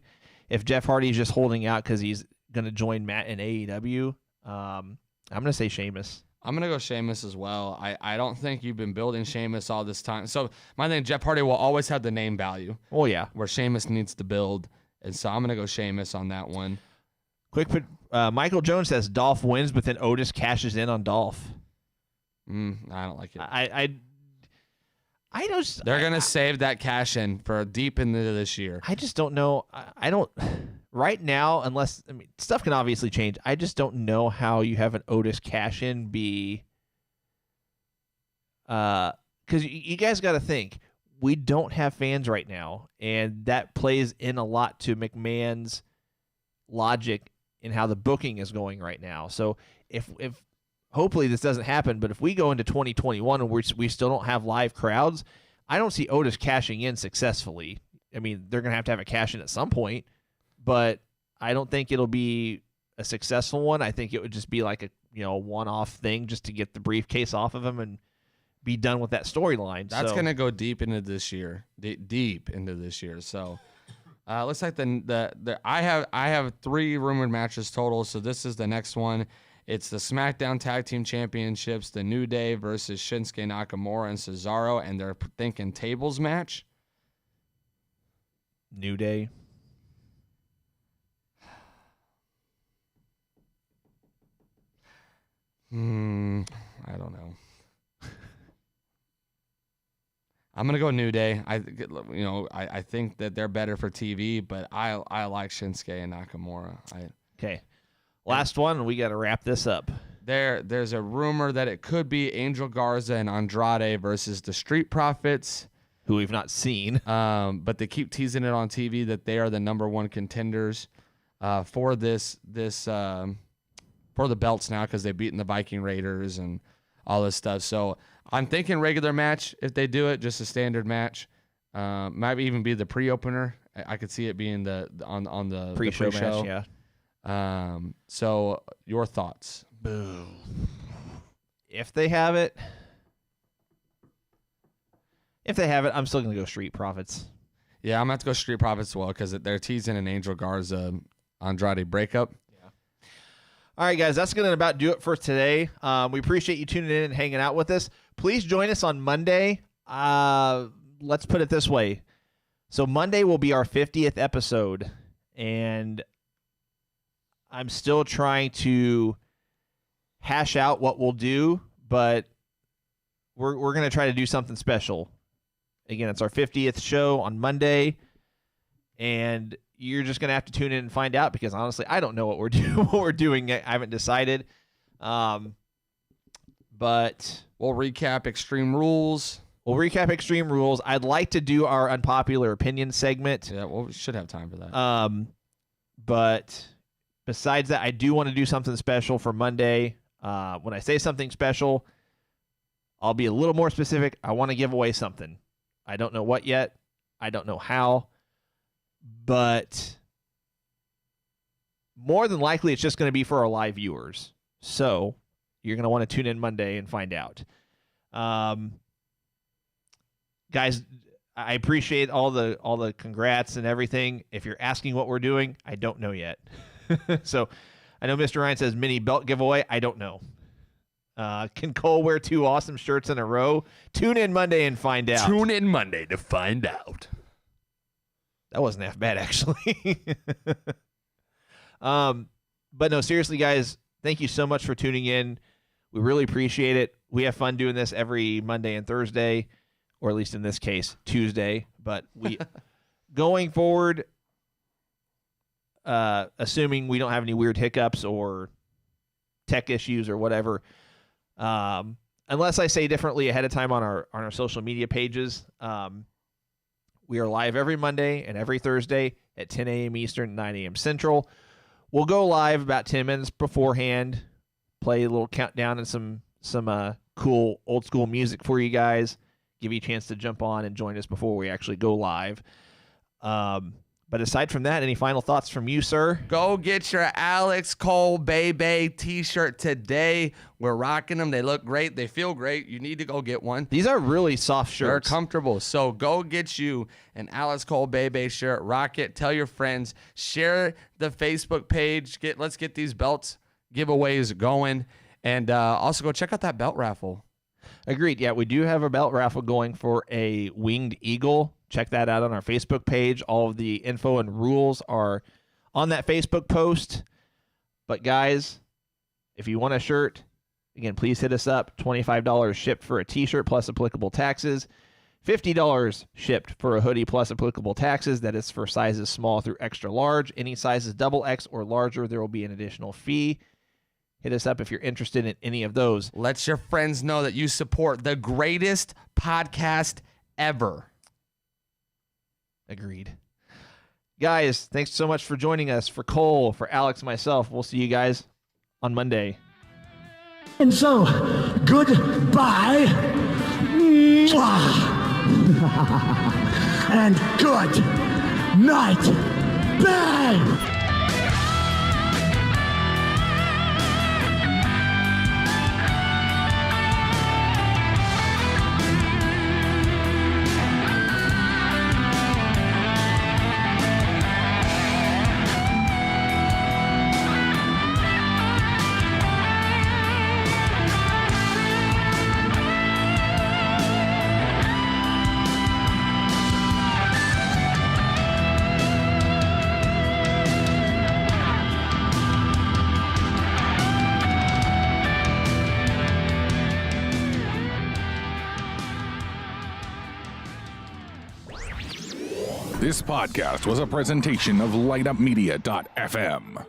If Jeff Hardy is just holding out because he's going to join Matt in AEW, I'm going to say Sheamus. I'm going to go Sheamus as well. I don't think you've been building Sheamus all this time. So my thing, Jeff Hardy will always have the name value. Oh, yeah. Where Sheamus needs to build. And so I'm going to go Sheamus on that one. Quick, Michael Jones says Dolph wins, but then Otis cashes in on Dolph. I don't like it. I don't. They're going to save that cash in for deep into this year. I just don't know. I don't. Right now, unless, I mean, stuff can obviously change. I just don't know how you have an Otis cash in be. Because you guys got to think, we don't have fans right now, and that plays in a lot to McMahon's logic in how the booking is going right now. So if hopefully this doesn't happen, but if we go into 2021 and we still don't have live crowds, I don't see Otis cashing in successfully. I mean, they're gonna have a cash in at some point, but I don't think it'll be a successful one. I think it would just be like a one-off thing just to get the briefcase off of him and be done with that storyline. That's going to go deep into this year, deep into this year. So looks like I have 3 rumored matches total. So this is the next one. It's the SmackDown Tag Team Championships, the New Day versus Shinsuke Nakamura and Cesaro, and they're thinking tables match. New Day. I don't know. I'm gonna go New Day. I think that they're better for TV, but I like Shinsuke and Nakamura. Okay. Last one, and we got to wrap this up. There's a rumor that it could be Angel Garza and Andrade versus the Street Profits, who we've not seen. But they keep teasing it on TV that they are the #1 contenders for for the belts now, because they've beaten the Viking Raiders and all this stuff. So I'm thinking regular match if they do it, just a standard match. Might even be the pre-opener. I could see it being on the pre-show pre-show match, yeah. So your thoughts? Boo. If they have it, I'm still gonna go Street Profits. Yeah, I'm gonna have to go Street Profits as well, because they're teasing an Angel Garza Andrade breakup. Yeah. All right, guys, that's gonna about do it for today. We appreciate you tuning in and hanging out with us. Please join us on Monday. Let's put it this way. So Monday will be our 50th episode, and I'm still trying to hash out what we'll do, but we're going to try to do something special. Again, it's our 50th show on Monday, and you're just going to have to tune in and find out, because honestly, I don't know what we're doing. I haven't decided. But we'll recap Extreme Rules. I'd like to do our unpopular opinion segment. Yeah, well, we should have time for that. But besides that, I do want to do something special for Monday. When I say something special, I'll be a little more specific. I want to give away something. I don't know what yet. I don't know how. But more than likely, it's just going to be for our live viewers. So You're going to want to tune in Monday and find out. Guys, I appreciate all the congrats and everything. If you're asking what we're doing, I don't know yet. So I know Mr. Ryan says mini belt giveaway. I don't know. Can Cole wear 2 awesome shirts in a row? Tune in Monday and find out. Tune in Monday to find out. That wasn't half bad, actually. But no, seriously, guys, thank you so much for tuning in. We really appreciate it. We have fun doing this every Monday and Thursday, or at least in this case, Tuesday. But we going forward, assuming we don't have any weird hiccups or tech issues or whatever, unless I say differently ahead of time on our social media pages, we are live every Monday and every Thursday at 10 a.m. Eastern, 9 a.m. Central. We'll go live about 10 minutes beforehand, play a little countdown and some cool old school music for you guys, give you a chance to jump on and join us before we actually go live. But aside from that, any final thoughts from you, sir? Go get your Alex Cole Bebe t-shirt today. We're rocking them. They look great. They feel great. You need to go get one. These are really soft shirts. They're comfortable. So go get you an Alex Cole Bebe shirt. Rock it. Tell your friends. Share the Facebook page. Let's get these belts giveaways going. And also go check out that belt raffle. Agreed. Yeah, we do have a belt raffle going for a Winged Eagle. Check that out on our Facebook page. All of the info and rules are on that Facebook post. But guys, if you want a shirt, again, please hit us up. $25 shipped for a t-shirt plus applicable taxes. $50 shipped for a hoodie plus applicable taxes. That is for sizes small through extra large. Any sizes XXX or larger, there will be an additional fee. Hit us up if you're interested in any of those. Let your friends know that you support the greatest podcast ever. Agreed. Guys, thanks so much for joining us. For Cole, for Alex, myself, we'll see you guys on Monday. And so, goodbye. Mwah. And good night. Bang! This podcast was a presentation of LightUpMedia.fm.